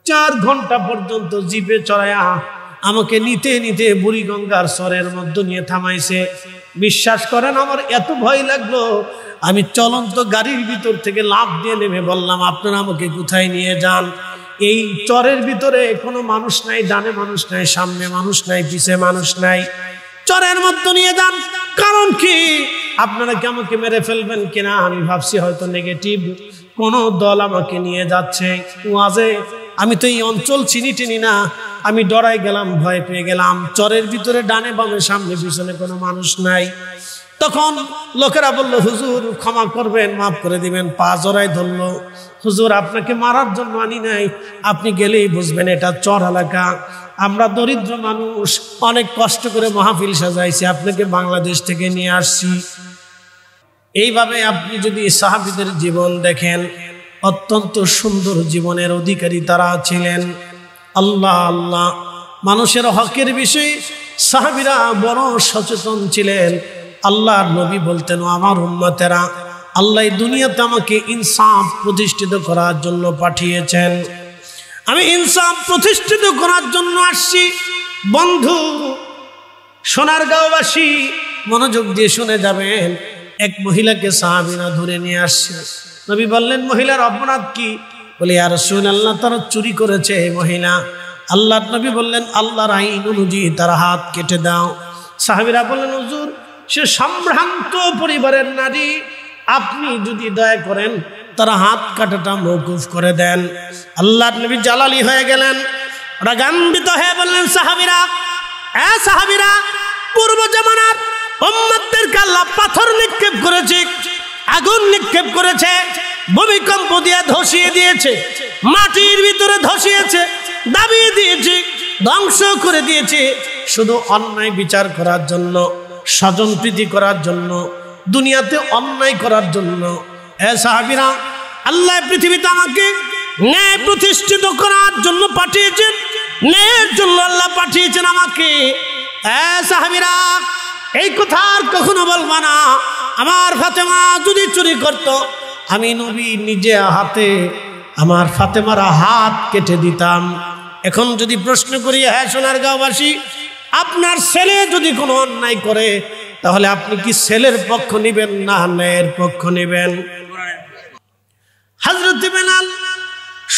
4 ঘন্টা পর্যন্ত জিপে চড়ায়া আমাকে নিতে নিতে বুড়িগঙ্গার চরের মধ্যে নিয়ে থামাইছে। বিশ্বাস করেন আমার এত ভয় লাগলো, আমি চলন্ত গাড়ির ভিতর থেকে লাফ দিয়ে নেমে বললাম, আপনারা আমাকে কোথায় নিয়ে যান? এই চরের ভিতরে কোনো মানুষ নাই, ডানে মানুষ নাই, সামনে মানুষ নাই, পিছে মানুষ নাই, চরের মধ্যে নিয়ে যান। কারণ কি, আপনারা কি আমাকে মেরে ফেলবেন কিনা? আমি ভাবছি হয়তো নেগেটিভ কোনো দল আমাকে নিয়ে যাচ্ছে ওয়াজে। আমি তো এই অঞ্চল চিনি না, আমি ডরাই গেলাম, ভয় পেয়ে গেলাম। চরের ভিতরে ডানে বামে সামনে পিছনে কোনো মানুষ নাই। তখন লোকেরা বলল, হুজুর ক্ষমা করবেন, মাফ করে দিবেন। পা জড়াই ধরলো, হুজুর আপনাকে মারার জন্য আনি নাই, আপনি গেলেই বুঝবেন এটা চর এলাকা, আমরা দরিদ্র মানুষ, অনেক কষ্ট করে মাহফিল সাজাইছি, আপনাকে বাংলাদেশ থেকে নিয়ে আসছি। এইভাবে আপনি যদি সাহাবীদের জীবন দেখেন, অত্যন্ত সুন্দর জীবনের অধিকারী তারা ছিলেন। আল্লাহ আল্লাহ, মানুষের হকের বিষয়ে সাহাবীরা বড় সচেতন ছিলেন। আল্লাহর নবী বলতেন, আমার উম্মতেরা, আল্লাহ দুনিয়াতে আমাকে ইনসাফ প্রতিষ্ঠিত করার জন্য পাঠিয়েছেন, আমি ইনসাফ প্রতিষ্ঠিত করার জন্য আসছি। বন্ধু সোনারগাঁওবাসী মনোযোগ দিয়ে শুনে যাবেন। এক মহিলাকে সাহাবীরা ধরে নিয়ে আসছে। নবী বললেন, মহিলার অপরাধ কি? বলে, ইয়া রাসূলুল্লাহ, তারা চুরি করেছে। এই মহিলা, আল্লাহর নবী বললেন, আল্লাহর আইন অনুযায়ী তার হাত কেটে দাও। সাহাবীরা বললেন, হুজুর সে সম্ভ্রান্ত পরিবারের নারী, আপনি যদি দয়া করেন তার হাত কাটাটা মওকুফ করে দেন। আল্লাহর নবী জালালি হয়ে গেলেন, রাগান্বিত হয়ে বললেন, সাহাবীরা, সাহাবীরা, পূর্ব জামানার উম্মতদেরকে আল্লাহ পাথর নিক্ষেপ করেছে, আগুন নিক্ষেপ করেছে, ভূমিকম্প দিয়ে ধসিয়ে দিয়েছে, মাটির ভিতরে ধসিয়েছে, দাবিয়ে দিয়েছে, ধ্বংস করে দিয়েছে, শুধু অন্যায় বিচার করার জন্য, স্বজনপ্রীতি করার জন্য, দুনিয়াতে অন্যায় করার জন্য। সাহাবীরা, আল্লাহ পৃথিবীতে আমাকে ন্যায় প্রতিষ্ঠিত করার জন্য পাঠিয়েছেন, ন্যায়ের জন্য আল্লাহ পাঠিয়েছেন আমাকে। সাহাবীরা, এই কথা আর কখনো বলবা না। আমার ফাতেমা যদি চুরি করত, আমি নবী নিজে হাতে আমার ফাতেমার হাত কেটে দিতাম। এখন যদি প্রশ্ন করি, সোনারগাঁওবাসী, আপনার ছেলে যদি কোনো অন্যায় করে, তাহলে আপনি কি ছেলের পক্ষ নেবেন না ন্যায়ের পক্ষ নেবেন? হযরত বেলাল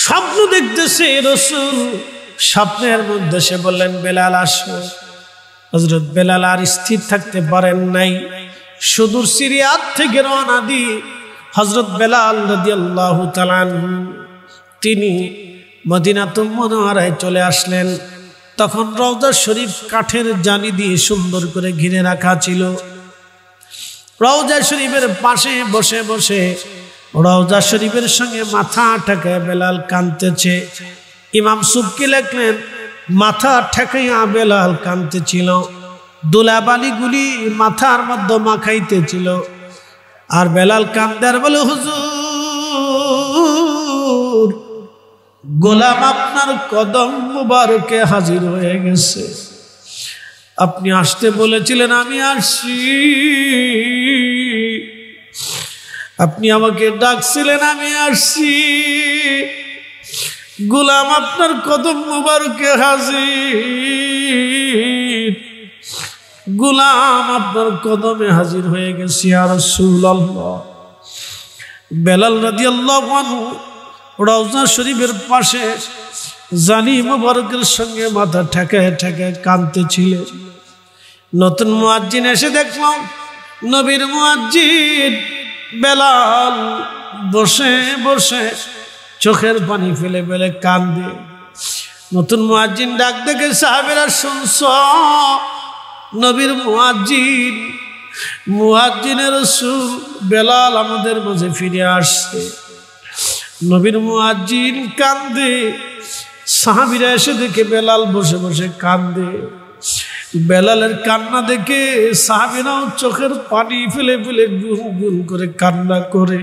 স্বপ্ন দেখতেছে, রাসূল স্বপ্নের মধ্যে সে বললেন, বেলাল আসো। হযরত বেলাল আর স্থির থাকতে পারেন নাই, সুদূর সিরিয়া থেকে রওনা দিয়ে হযরত বেলাল রাদিয়াল্লাহু তাআলা তিনি মদিনাতুল মুনাওয়ারায় চলে আসলেন। তখন রওজা শরীফ কাঠের জালি দিয়ে সুন্দর করে ঘিরে রাখা ছিল। রওজা শরীফের পাশে বসে বসে রওজা শরীফের সঙ্গে মাথা ঠেকায় বেলাল কাঁদতেছে। ইমাম সুবকি লিখলেন, মাথা ঠেকাইয়া বেলাল কাঁদতেছিল, দুলাবালিগুলি মাথার মধ্যে মাখাইতেছিল। আর বেলাল কাঁদে আর বলে, হুজুর গোলাম আপনার কদম মুবারকে হাজির হয়ে গেছে, আপনি আসতে বলেছিলেন, আমি আসছি। আপনি আমাকে ডাকছিলেন, আমি আসছি। গোলাম আপনার কদম মুবারকে হাজির, গোলাম আপনার কদমে হাজির হয়ে গেছে ইয়া রাসূলুল্লাহ। বেলাল রাদিয়াল্লাহু আনহু রওজা শরীফের পাশে জানি মুবারকের সঙ্গে মাথা ঠেকায় ঠেকায় কাঁদতেছিলেন। নতুন মুয়াজ্জিন এসে দেখলাম, নবীর মুয়াজ্জিন বেলাল বসে বসে চোখের পানি ফেলে ফেলে কান্দে। নতুন মুয়াজ্জিন ডাক দেখে, সাহাবীরা শুনছ, নবীর মুয়াজ্জিন, মুয়াজ্জিনের রাসূল বেলাল আমাদের মাঝে ফিরে আসছে। নবীর মুয়াজ্জিন কান্দে, সাহাবীরা এসে দেখে বেলাল বসে বসে কান্দে। বেলালের কান্না দেখে সাহাবীরাও চোখের পানি ফেলে ফেলে গুন গুন করে কান্না করে।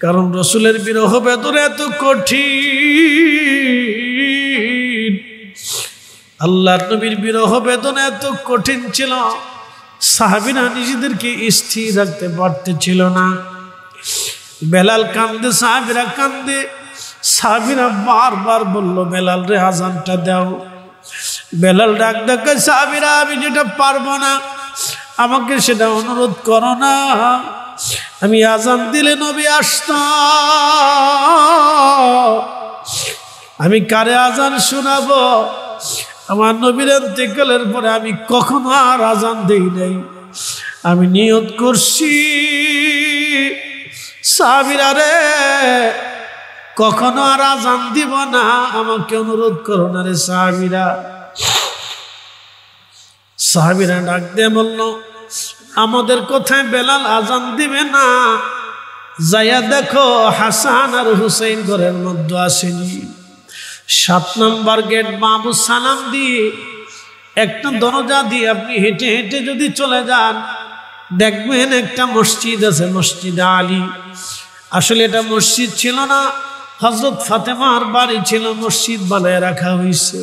কারণ রাসূলের বিরহ বেদনা এত কঠিন, আল্লাহর নবীর বিরহ বেদনা এত কঠিন ছিল, সাহাবীরা নিজেদেরকে স্থির রাখতে পারতেছিল না। বেলাল কান্দে, সাহাবীরা কান্দে। সাহাবীরা বারবার বলল, বেলাল রে আজানটা দাও। বেলাল ডাক ডাক, সাহাবীরা আমি যেটা পারবো না, আমাকে সেটা অনুরোধ করো না। আমি আজান দিলে নবী আসতো, আমি কারে আজান শোনাবো? আমার নবীর ইন্তেকালের পরে আমি কখনো আর আজান দেই নাই। আমি নিয়ত করছি, সাহাবীরা রে কখনো আর আজান দিব না, আমাকে অনুরোধ করো না রে সাহাবীরা। সাহাবীরা ডাক দিয়ে বলল, আমাদের কোথায় বেলাল আজান দিবে না? যাইয়া দেখো হাসান আর হুসাইন ঘরের মধ্যে আসেনি। 7 নম্বর গেট বাবু সালাম দিয়ে একটা দরজা দিয়ে আপনি হেঁটে হেঁটে যদি চলে যান, দেখবেন একটা মসজিদ আছে, মসজিদ আলী। আসলে এটা মসজিদ ছিল না, হযরত ফাতেমার বাড়ি ছিল, মসজিদ বানায় রাখা হয়েছে।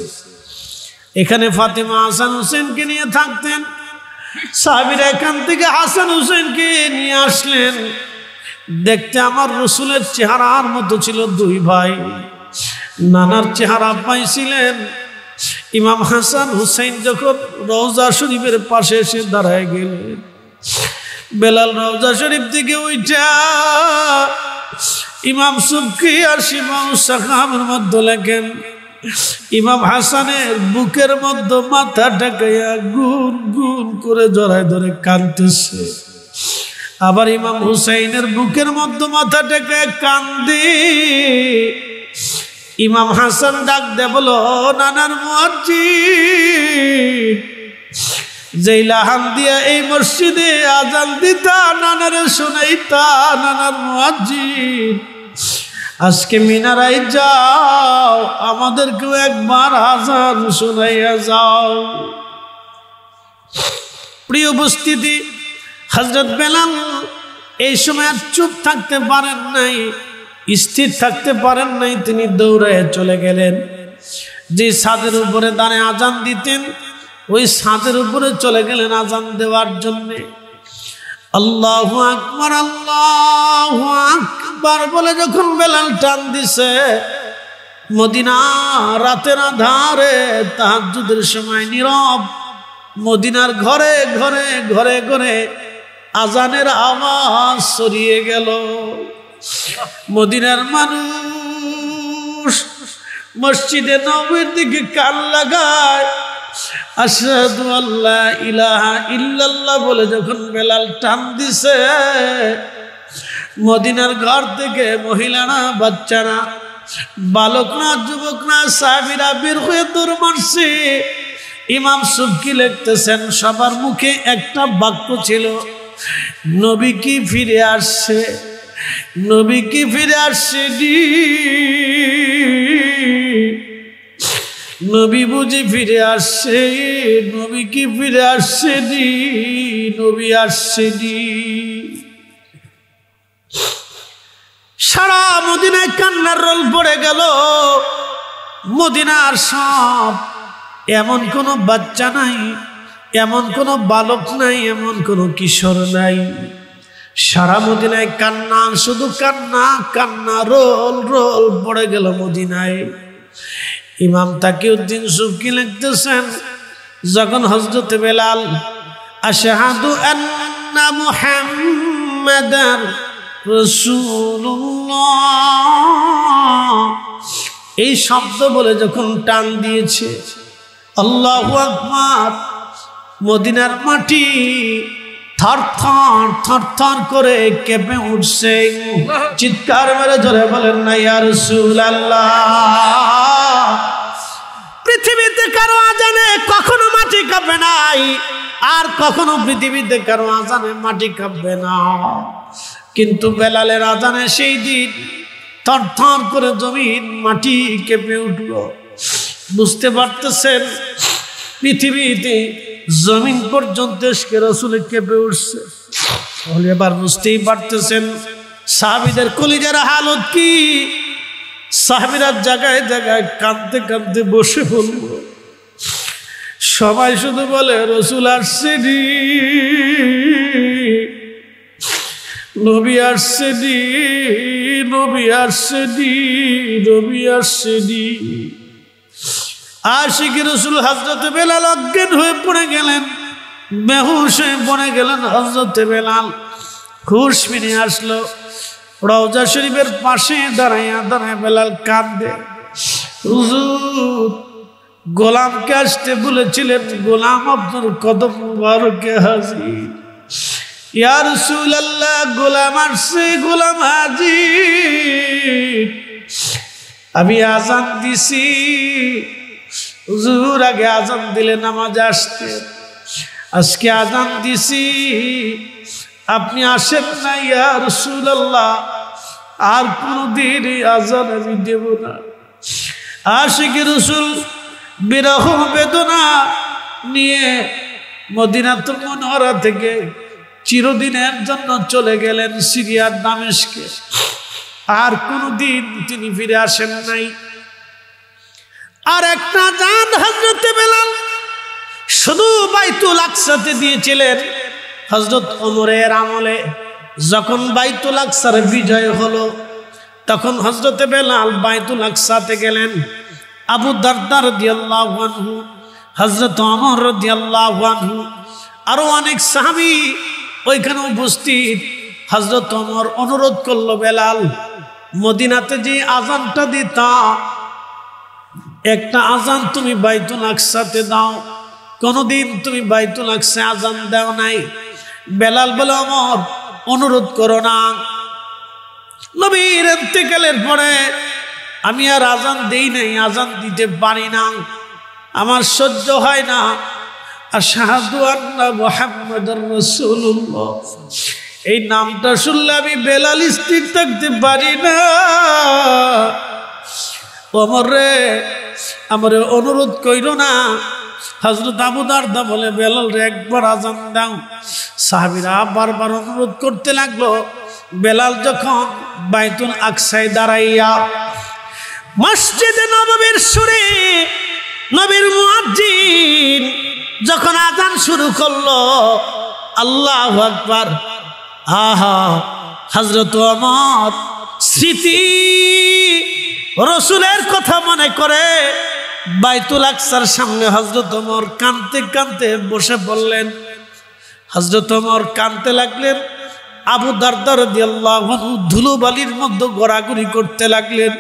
এখানে ফাতেমা হাসান হুসেনকে নিয়ে থাকতেন। সাহাবীরা এখান থেকে হাসান হুসেনকে নিয়ে আসলেন। দেখতে আমার রসুলের চেহারার মতো ছিল, 2 ভাই, নানার চেহারা পাইছিলেন। ইমাম হাসান হুসেন যখন রওজা শরীফের পাশে এসে দাঁড়ায় গেলেন, বেলাল রওজা শরীফ থেকে উঠা ইমাম সুবকি আর শিমাউস সাকামের মধ্যে লেখেন। ইমাম হাসানের বুকের মধ্যে মাথা ঢাকাইয়া গুন গুন করে জড়ায় ধরে কাঁদতেছে। আবার ইমাম হুসাইনের বুকের মধ্যে মাথা ঢাকায় কান্দে। ইমাম হাসান ডাক দে বলো, নানার মুয়াজ্জিন, যেই লাহান দিয়া এই মসজিদে আজান দিতা, নানারে শোনাইতা, নানার মুয়াজ্জিন, আজকে মিনারায় যাও, আমাদেরকেও একবার আজান শোনাইয়া যাও। প্রিয় উপস্থিতি, হযরত বেলাল এই সময় আর চুপ থাকতে পারেন নাই, স্থির থাকতে পারেন নাই, তিনি দৌড়ায় চলে গেলেন। যে ছাদের উপরে দাঁড়িয়ে আজান দিতেন, ওই ছাদের উপরে চলে গেলেন আজান দেওয়ার জন্যে। আল্লাহু আকবার, আল্লাহু আকবার বলে যখন বেলাল টান দিছে, মদিনা রাতের আধারে তাহাজ্জুদের সময় নীরব, মদিনার ঘরে ঘরে ঘরে ঘরে আজানের আওয়াজ ছড়িয়ে গেল। মদিনার মানুষ মসজিদে নববীর দিকে কান লাগায়, আশহাদু আল্লা ইলাহা ইল্লাল্লাহ বলে যখন বেলাল টান দিছে, মদিনার ঘর থেকে মহিলারা, বাচ্চারা, বালকরা, যুবকরা, সাহাবীরা বের হয়ে দৌড় মারছে। ইমাম সুবকি লিখতেছেন, সবার মুখে একটা বাক্য ছিল, নবী কি ফিরে আসছে, নবী কি ফিরে আসছে, নবী বুঝি ফিরে আসছে, নবী কি ফিরে আসছে, নবী আসছে। সারা মদিনায় কান্নার রোল পড়ে গেল। মদিনার সব, এমন কোনো বাচ্চা নাই, এমন কোনো বালক নাই, এমন কোনো কিশোর নাই। সারা মদিনায় কান্না, শুধু কান্না কান্না, রোল রোল পড়ে গেল মদিনায়। ইমাম তাকিউদ্দিন সুবকি লিখতেছেন, যখন হযরত বেলাল আশহাদু আন্না মুহাম্মাদার রাসূলুল্লাহ এই শব্দ বলে যখন টান দিয়েছে, আল্লাহু আকবার, মদিনার মাটি থরথর থরথর করে কেঁপে উঠছে। চিৎকার মেরে জোরে বলেন না ইয়া রাসূলুল্লাহ। পৃথিবীতে কারো আজানে কখনো মাটি কাঁপে নাই, আর কখনো পৃথিবীতে কারো আজানে মাটি কাঁপবে না, কিন্তু বেলালের আজানে সেই দিন থরথর করে জমিন মাটি কেঁপে উঠল। বুঝতে পারতেছেন, পৃথিবীতে জমিন পর্যন্ত এসকে রাসূল কেঁপে উঠছে। তাহলে এবার বুঝতেই পারতেছেন সাহাবীদের কলিজার হালত কি। সাহাবীরা জায়গায় জায়গায় কাঁদতে কাঁদতে বসে পড়ল। সবাই শুধু বলে রাসূল আসছে, নবী আসছেনি, নবী আসছেনি, নবী আসছেনি। আশিকি রাসূল হযরত বেলাল অজ্ঞান হয়ে পড়ে গেলেন, বেহুশ হয়ে পড়ে গেলেন। হযরত বেলাল হুঁশ ফিরে আসলো। রওজা শরীফের পাশে দাঁড়াইয়া দাঁড়ায় বেলাল কাঁদে, হুজুর গোলামকে আসতে বলেছিলেন, গোলাম আপনার কদম মুবারকে হাজির। ইয়া রাসূলুল্লাহ, গোলাম আসছে, গোলাম হাজির। আমি আজান দিছি, হুজুর আগে আজান দিলে নামাজ আসতে, আজকে আজান দিছি আপনি আসেন না। ইয়া রাসূলুল্লাহ, আর কোনদিন আজান আমি দেব না। আশিকি রাসূল বিরহ বেদনা নিয়ে মদিনাতুল মুনাওয়ারা থেকে চিরদিনের জন্য চলে গেলেন সিরিয়ার দামেস্কে। আর কোনদিন তিনি ফিরে আসেন নাই। আর একটা জান হযরত বেলাল শুধু বাইতুল আকসাতে দিয়েছিলেন। হযরত ওমরের আমলে যখন বাইতুল আকসার বিজয় হলো, তখন হযরত বেলাল বাইতুল আকসাতে গেলেন। আবু দারদা রাদিয়াল্লাহু আনহু, হযরত ওমর রাদিয়াল্লাহু আনহু, আরো অনেক সাহাবী ওইখানে উপস্থিত। হযরত ওমর অনুরোধ করলো, বেলাল মদিনাতে যে আজানটা দিতা, একটা আজান তুমি বাইতুল আকসাতে দাও। কোনদিন তুমি বাইতুল আকসা আজান দাও নাই। বেলাল বলে, ওমর অনুরোধ করো না, নবীর ইন্তেকালের পরে আমি আর আজান দেই নাই, আজান দিতে পারি না, আমার সহ্য হয় না। আশহাদু আন্না মুহাম্মাদুর রাসূলুল্লাহ, এই নামটা শুনলে আমি বেলাল স্থির থাকতে পারি না। ওমর রে, আমার অনুরোধ কইরো না। হযরত আবু দারদা বলে, বেলাল রে একবার আজান দাও। সাহাবীরা বারবার অনুরোধ করতে লাগলো। বেলাল যখন বাইতুল আকসায় দাঁড়াইয়া মসজিদে নববীর সুরে নবীর মুয়াজ্জিন যখন আজান শুরু করলো, আল্লাহু আকবার, আহা, হযরত ওমর স্মৃতি রাসূলের কথা মনে করে বাইতুল আকসার সামনে হযরত ওমর কাঁদতে কাঁদতে বসে পড়লেন। হযরত ওমর কাঁদতে লাগলেন। আবু দারদা রাদিয়াল্লাহু আনহু ধুলোবালির মধ্যে ঘোরাঘুরি করতে লাগলেন।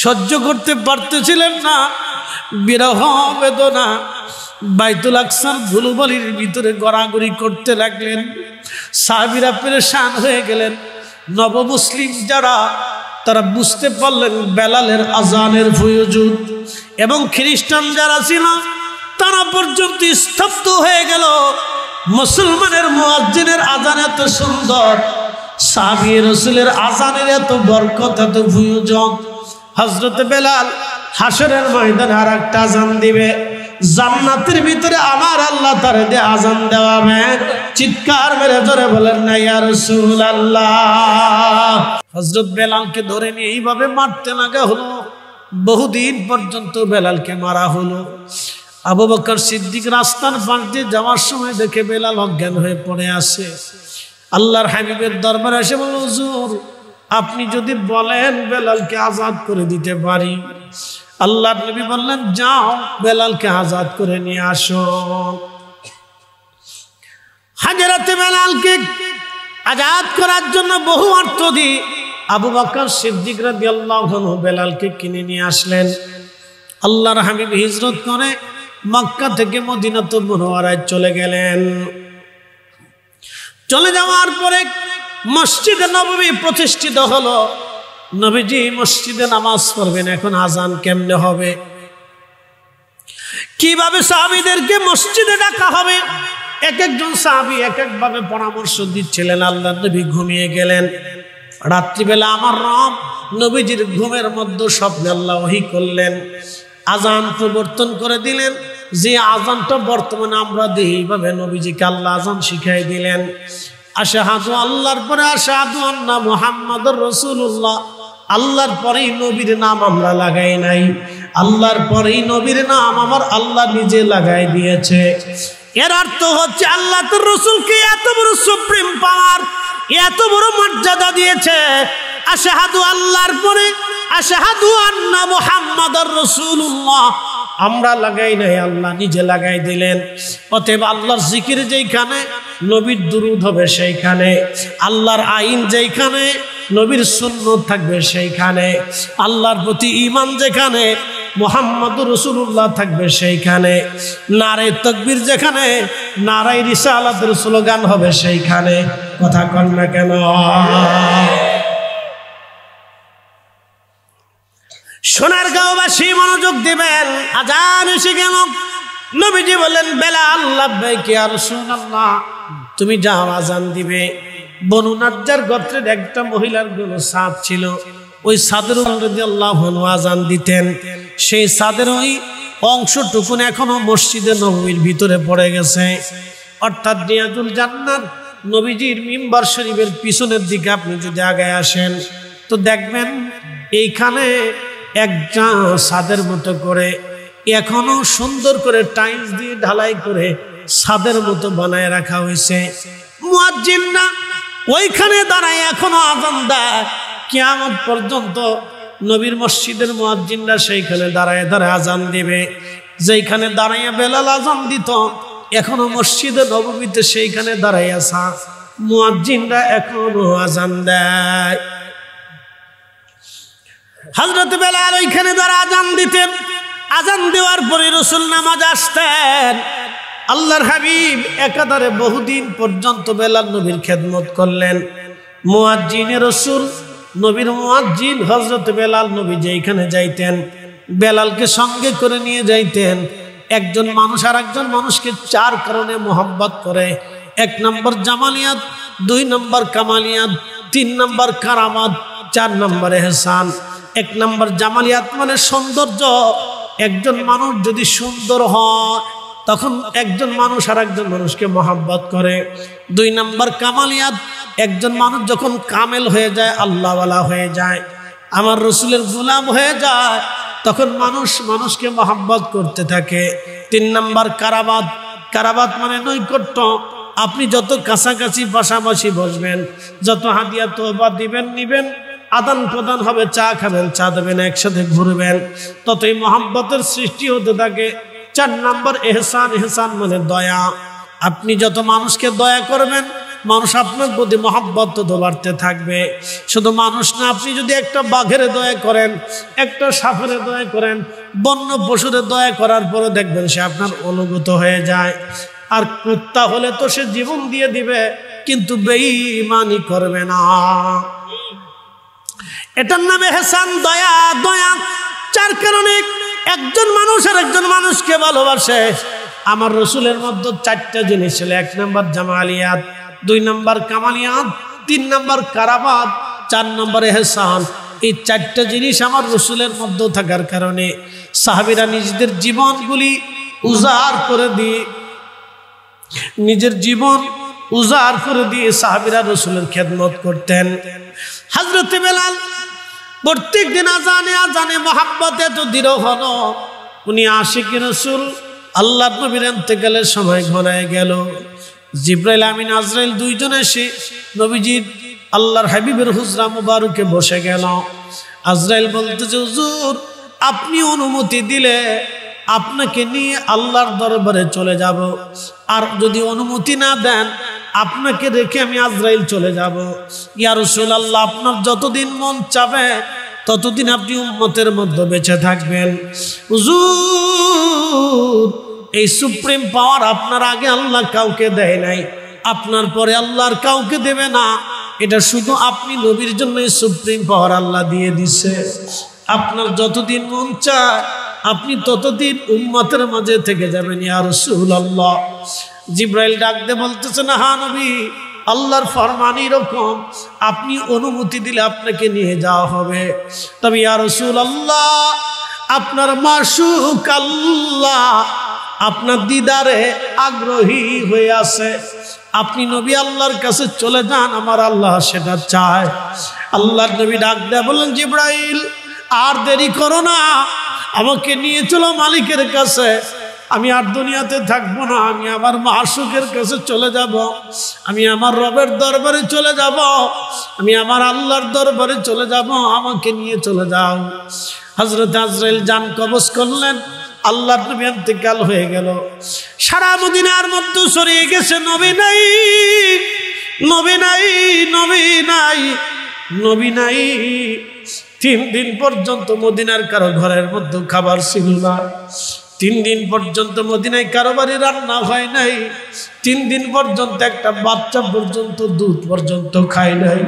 সহ্য করতে পারতেছিলেন না বিরহ বেদনা। বাইতুল আকসার ধুলোবালির ভিতরে ঘোরাঘুরি করতে লাগলেন। সাহাবীরা পেরেশান হয়ে গেলেন। নবমুসলিম যারা, তারা বুঝতে পারলেন বেলালের আজানের প্রয়োজন। এবং খ্রিস্টান যারা ছিল তারা পর্যন্ত স্তব্ধ হয়ে গেল। মুসলমানের মুয়াজ্জিনের আজান এত সুন্দর, সাহাবী রাসূলের আজানের এত বরকত, এত প্রয়োজন। হযরত বেলাল হাসরের ময়দানে আর একটা আজান দিবে, জান্নাতের ভিতরে আমার আল্লাহ তার দিয়ে আজান দেওয়াবে। চিৎকার মেরে জোরে বলেন না ইয়া রাসূলুল্লাহ। হযরত বেলালকে ধরে নিয়ে এইভাবে মারতে লাগা হলো। বহুদিন পর্যন্ত বেলালকে মারা হলো। আবু বকর সিদ্দিক রাস্তার পাশ দিয়ে যাওয়ার সময় দেখে বেলাল অজ্ঞান হয়ে পড়ে আছে। আল্লাহর হাবিবের দরবারে এসে বলল, হুজুর আপনি যদি বলেন বেলালকে আজাদ করে দিতে পারি। আল্লাহর নবী বললেন, যাও বেলালকে আজাদ করে নিয়ে আসো। হযরত বেলালকে আজাদ করার জন্য বহু অর্থ দিয়ে আবু বকর সিদ্দিক রাদিয়াল্লাহু আনহু বেলালকে কিনে নিয়ে আসলেন। আল্লাহর হাবিব হিজরত করে মক্কা থেকে মদিনাতুল মুনাওয়ারায় চলে গেলেন। চলে যাওয়ার পরে মসজিদে নববী প্রতিষ্ঠিত হলো। নবীজি মসজিদে নামাজ পড়বেন, এখন আজান কেমনে হবে, কিভাবে সাহাবীদেরকে মসজিদে ডাকা হবে, এক একজন সাহাবী এক একভাবে পরামর্শ দিচ্ছিলেন। আল্লাহর নবী ঘুমিয়ে গেলেন। রাত্রিবেলা আমার রব নবীজির ঘুমের মধ্যে স্বপ্নে আল্লাহ ওহী করলেন, আজান প্রবর্তন করে দিলেন। যে আজানটা বর্তমানে আমরা দিই, এইভাবে নবীজিকে আল্লাহ আজান শিখাই দিলেন। আশহাদু, আল্লাহর পরে আশহাদু আন্না মুহাম্মাদুর রাসূলুল্লাহ। আল্লাহর পরেই নবীর নাম আমরা লাগাই নাই, আল্লাহর পরেই নবীর নাম আমার আল্লাহ নিজে লাগাই দিয়েছে। এর অর্থ হচ্ছে আল্লাহ তোর রাসূলকে এত বড় সুপ্রিম পাওয়ার এত বড় মর্যাদা দিয়েছে। আশহাদু আল্লাহর পরে আশহাদু আন্না মুহাম্মাদুর রাসূলুল্লাহ আমরা লাগাই নাই, আল্লাহ নিজে লাগাই দিলেন। অতএব আল্লাহর জিকির যেখানে নবীর দুরূদ হবে সেইখানে, আল্লাহর আইন যেখানে নবীর সুন্নাত থাকবে সেইখানে, আল্লাহর প্রতি ঈমান যেখানে মুহাম্মাদুর রাসূলুল্লাহ থাকবে সেইখানে, নারে তাকবীর যেখানে নারায়ে রিসালাতের স্লোগান হবে সেইখানে। কথা কন না কেন? সোনারগাঁওবাসী মনোযোগ দিবেন, আজান এসে গেল। নবীজি বলেন, বেলাল লাব্বাইক ইয়া রাসূলুল্লাহ, তুমি যাও আজান দিবে। বনু নাজ্জার গোত্রের একটা মহিলার কোনো সাদ ছিল, ওই সাদের রাদিয়াল্লাহু আনহু আজান দিতেন। সেই সাদের ওই অংশটুকুন এখনো মসজিদে নববীর ভিতরে পড়ে গেছে। অর্থাৎ রিয়াজুল জান্নাত নবীজির মিম্বার শরীফের পিছনের দিকে আপনি যদি আগায় আসেন তো দেখবেন এইখানে একটা ছাদের মতো করে এখনো সুন্দর করে টাইলস দিয়ে ঢালাই করে ছাদের মতো বানায় রাখা হয়েছে। মুয়াজ্জিনরা ওইখানে দাঁড়ায় এখনো আজান দেয়। কিয়ামত পর্যন্ত নবীর মসজিদের মুয়াজ্জিনরা সেইখানে দাঁড়ায় দাঁড়ায় আজান দিবে। যেইখানে দাঁড়াইয়া বেলাল আজান দিত, এখনো মসজিদে নববীতে সেইখানে দাঁড়াইয়া মুয়াজ্জিনরা এখনো আজান দেয়। হযরত বেলাল ওইখানে দাঁড়া আজান দিতেন। আজান দেওয়ার পরে রাসূল নামাজ আসতেন। আল্লাহর হাবিব একাধারে বহুদিন পর্যন্ত বেলাল নবীর খেদমত করলেন। মুয়াজ্জিনে রাসূল, নবীর মুয়াজ্জিন হযরত বেলাল নবী যেখানে যাইতেন বেলালকে সঙ্গে করে নিয়ে যাইতেন। একজন মানুষ আর একজন মানুষকে চার কারণে মোহাব্বত করে। 1 নম্বর জামালিয়াত, 2 নম্বর কামালিয়াত, 3 নম্বর কারামাত, 4 নম্বর ইহসান। 1 নম্বর জামালিয়াত মানে সৌন্দর্য। একজন মানুষ যদি সুন্দর হয় তখন একজন মানুষ আর একজন মানুষকে মোহাব্বত করে। 2 নম্বর কামালিয়াত, একজন মানুষ যখন কামেল হয়ে যায়, আল্লাহওয়ালা হয়ে যায়, আমার রসুলের গোলাম হয়ে যায়, তখন মানুষ মানুষকে মোহাব্বত করতে থাকে। 3 নম্বর কারাবাত, কারাবাত মানে নৈকট্য। আপনি যত কাছাকাছি পাশাপাশি বসবেন, যত হাদিয়া তোহবা দিবেন নিবেন, আদান প্রদান হবে, চা খাবেন চা দেবেন, একসাথে ঘুরবেন, ততই মোহাব্বতের সৃষ্টি হতে থাকে। 4 নম্বর এহসান, এহসান মানে দয়া। আপনি যত মানুষকে দয়া করবেন মানুষ আপনার প্রতি মহব্বত তো বাড়তে থাকবে। শুধু মানুষ না, আপনি যদি একটা বাঘের দয়া করেন, একটা সাপের দয়া করেন, বন্য পশুর দয়া করার পরে দেখবেন সে আপনার অনুগত হয়ে যায়। আর কুত্তা হলে তো সে জীবন দিয়ে দিবে, কিন্তু বেঈমানি করবে না। এটার নাম এহসান, দয়া। দয়া 4 কারণে একজন মানুষ আর একজন মানুষকে ভালোবাসে। আমার রসুলের মধ্যে 4টা জিনিস ছিল। 1 নম্বর জামালিয়াত, 2 নম্বর কামালিয়াত, 3 নম্বর কারামাত, 4 নম্বর ইহসান। এই 4টা জিনিস আমার রসুলের মধ্যে থাকার কারণে সাহাবীরা নিজেদের জীবনগুলি উজাড় করে দিয়ে, নিজের জীবন উজাড় করে দিয়ে সাহাবীরা রসুলের খেদমত করতেন। হযরত বেলাল প্রত্যেক দিন আজানে আজানে মহাব্বতে এত দৃঢ় হলো, উনি আশিকি রসুল। আল্লাহ নবীর ইন্তেকালের সময় ঘনায় গেল। জিবরাইল আমিন আজরাইল 2 জন এসে নবীজির আল্লাহর হাবিবের হুজরা মুবারকে বসে গেল। আজরাইল বলতেছে, হুজুর আপনি অনুমতি দিলে আপনাকে নিয়ে আল্লাহর দরবারে চলে যাব, আর যদি অনুমতি না দেন আপনাকে রেখে আমি আজরাইল চলে যাব। ইয়া রাসূলুল্লাহ, আপনার যতদিন মন চাবে ততদিন আপনি উম্মতের মধ্যে বেঁচে থাকবেন। হুজুর এই সুপ্রিম পাওয়ার আপনার আগে আল্লাহ কাউকে দেয় নাই, আপনার পরে আল্লাহর কাউকে দেবে না। এটা শুধু আপনি নবীর জন্য সুপ্রিম পাওয়ার আল্লাহ দিয়ে দিছে। আপনার যতদিন মন চায় আপনি ততদিন উম্মতের মাঝে থেকে যাবেন। ইয়া রাসূলুল্লাহ, জিবরাইল ডাক দিয়ে বলতেছেন, হ্যাঁ নবী, আল্লাহর ফরমান এরকম, আপনি অনুমতি দিলে আপনাকে নিয়ে যাওয়া হবে। তবে ইয়া রাসূলুল্লাহ, আপনার মাশুক আল্লাহ আপনার দিদারে আগ্রহী হয়ে আছে। আপনি নবী আল্লাহর কাছে চলে যান, আমার আল্লাহ সেটা চায়। আল্লাহর নবী ডাক দেয়া বললেন, জিবরাইল আর দেরি করো না, আমাকে নিয়ে চলো মালিকের কাছে। আমি আর দুনিয়াতে থাকবো না, আমি আমার মাশূকের কাছে চলে যাব, আমি আমার রবের দরবারে চলে যাব, আমি আমার আল্লাহর দরবারে চলে যাব, আমাকে নিয়ে চলে যাও। হযরত আজরাইল জান কবজ করলেন, আল্লাহর নবী ইন্তেকাল হয়ে গেল। সারা মদিনার মধ্যে ছড়িয়ে গেছে নবী নাই, নবী নাই, নবী নাই, নবী নাই। 3 দিন পর্যন্ত মদিনার কারো ঘরের মধ্যে খাবার ছিল না। 3 দিন পর্যন্ত মদিনায় কারো বাড়ি রান্না হয় নাই। 3 দিন পর্যন্ত একটা বাচ্চা পর্যন্ত দুধ পর্যন্ত খায় নাই।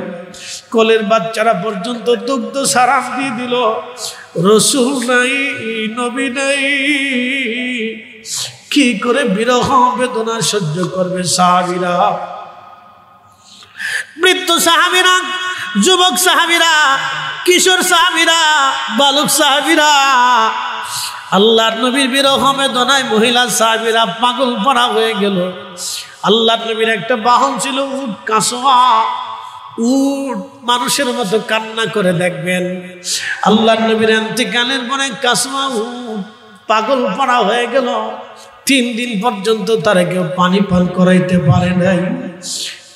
কোলের বাচ্চারা পর্যন্ত দুগ্ধ সারাম দিয়ে দিল। রসুল নাই, নবী নাই। কি করে বিরহ বেদনা সহ্য করবে সাহাবীরা? বৃদ্ধ সাহাবীরা, যুবক সাহাবীরা, কিশোর সাহাবীরা, বালক সাহাবীরা, আল্লাহর নবীর বিরহ বেদনায় মহিলা সাহাবীরা পাগল পড়া হয়ে গেল। আল্লাহর নবীর একটা বাহন ছিল উট, কাসওয়া উট, মানুষের মতো কান্না করে দেখবেন। আল্লাহর নবীর ইন্তেকালের পরে কাসওয়া উট পাগল পড়া হয়ে গেল। 3 দিন পর্যন্ত তারা কেউ পানি পান করাইতে পারে নাই।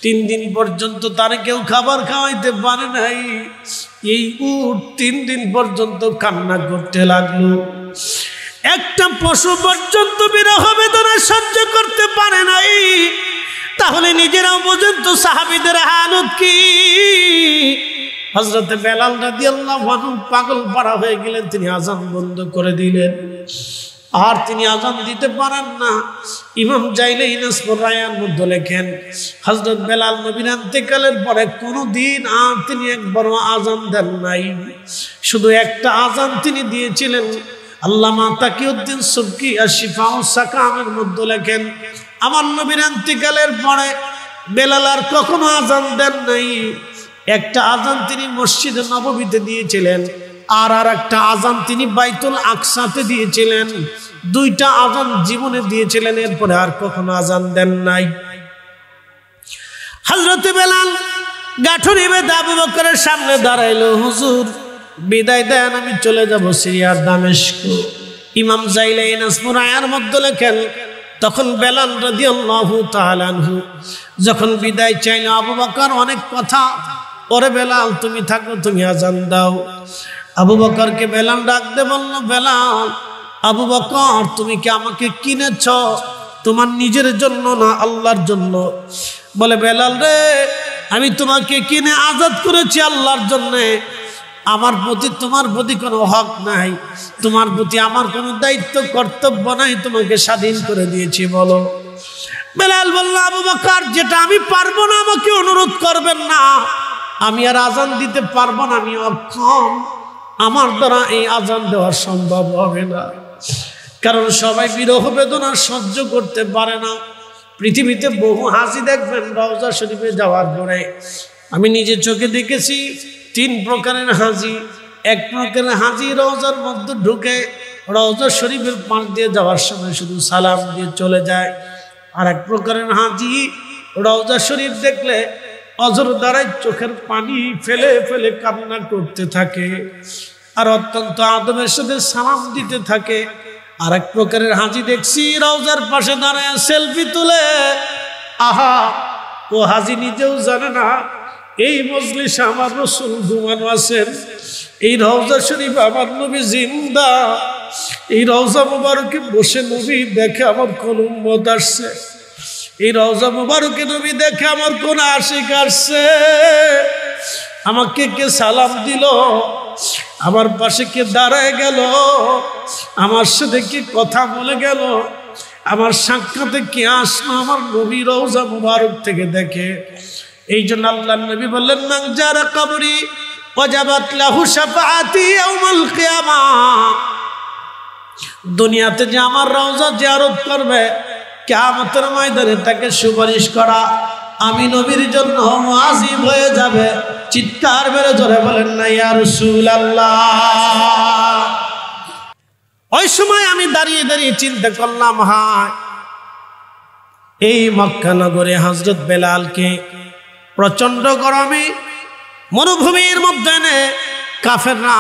3 দিন পর্যন্ত তারা কেউ খাবার খাওয়াইতে পারে নাই। এই উট 3 দিন পর্যন্ত কান্না করতে লাগলো। একটা পশু পর্যন্ত বিরহ বেদনা সহ্য করতে পারে নাই, তাহলে নিজেরাও পর্যন্ত সাহাবীদের হালত কি? হযরত বেলাল রাদিয়াল্লাহু আনহু পাগল পাড়া হয়ে গেলেন। তিনি আযান বন্ধ করে দিলেন, আর তিনি আযান দিতে পারেন না। ইমাম জাইলাই নাসবুর রায়ান মধ্যে লেখেন, হযরত বেলাল নবীর ইন্তেকালের পরে কোনদিন আর তিনি একবারও আযান দেন নাই। শুধু একটা আযান তিনি দিয়েছিলেন। আল্লামা তাকিউদ্দিন সুবকি আশ-শিফাউ সাকামের মধ্যে লেখেন, আমার নবীর ইন্তেকালের পরে বেলাল আর কখনো আযান দেন নাই। একটা আযান তিনি মসজিদে নববীতে দিয়েছিলেন, আর একটা আযান তিনি বাইতুল আকসাতে দিয়েছিলেন। 2টা আযান জীবনে দিয়েছিলেন, এরপরে আর কখনো আযান দেন নাই। হযরত বেলাল গাঠুরি বেঁধে আবু বকরের সামনে দাঁড়াইলো, হুজুর বিদায় দেন, আমি চলে যাব সিরিয়ার দামেস্ক। ইমাম জাইলাই নাসবুর রায়ার মধ্যে লেখেন, তখন বেলাল রাদিয়াল্লাহু তাআলা আনহু যখন বিদায় চাইল, আবু বকর অনেক কথা, ওরে বেলাল তুমি থাকো, তুমি আযান দাও। আবু বকরকে বেলাল ডাকতে বলল, বেলাল, আবু বকর তুমি কি আমাকে কিনেছ? তোমার নিজের জন্য না, আল্লাহর জন্য? বলে, বেলাল রে, আমি তোমাকে কিনে আজাদ করেছি আল্লাহর জন্য। আমার প্রতি তোমার প্রতি কোনো হক নাই, তোমার প্রতি আমার কোনো দায়িত্ব কর্তব্য নাই, তোমাকে স্বাধীন করে দিয়েছি। বলো। বেলাল বলল, আবু বকর যেটা আমি পারবো না আমাকে অনুরোধ করবেন না, আমি আর আজান দিতে পারবো না, আমি অক্ষম, আমার দ্বারা এই আজান দেওয়া সম্ভব হবে না। কারণ সবাই বিরহ বেদনা সহ্য করতে পারে না। পৃথিবীতে বহু হাজি দেখবেন রওজা শরীফে যাওয়ার পরে, আমি নিজে চোখে দেখেছি 3 প্রকারের হাজি। এক প্রকারের হাজি রওজার মধ্যে ঢুকে রওজা শরীফের পাশ দিয়ে যাওয়ার সময় শুধু সালাম দিয়ে চলে যায়। আর এক প্রকারের হাজি রওজা শরীফ দেখলে অজর দ্বারাই চোখের পানি ফেলে ফেলে কান্না করতে থাকে, আর অত্যন্ত আদবের সাথে সালাম দিতে থাকে। আর এক প্রকারের হাজি দেখছি রওজার পাশে দাঁড়ায় সেলফি তুলে। আহা, ও হাজি নিজেও জানে না এই মজলিসে আমার রাসূল ঘুমানো আছেন, এই রওজা শরীফ আমার নবী জিন্দা, এই রওজা মুবারকে বসে নবী দেখে আমার কোন উম্মত আসছে, এই রওজা মুবারকে নবী দেখে আমার কোন আশিক আসছে, আমাকে কে সালাম দিল, আমার পাশে কে দাঁড়ায় গেল, আমার সাথে কি কথা বলে গেল, আমার সাক্ষাতে কে আসলো আমার নবী রওজা মুবারক থেকে দেখে। এই জন্য আল্লাহর নবী বললেন, মান জারা কবরি ওয়াজাবাত লাহু শাফাআতি ইয়াউমাল কিয়ামাহ। দুনিয়াতে যে আমার রওজা জিয়ারত করবে, কিয়ামতের ময়দানে তাকে সুপারিশ করা আমি নবীর জন্য ওয়াজিব হয়ে যাবে। চিৎকার মেরে জোরে বলেন না ইয়া রাসূলুল্লাহ। ওই সময় আমি দাঁড়িয়ে দাঁড়িয়ে চিন্তা করলাম, হায় এই মক্কা নগরে হযরত বেলালকে প্রচন্ড গরমে মরুভূমির মধ্যে কাফেররা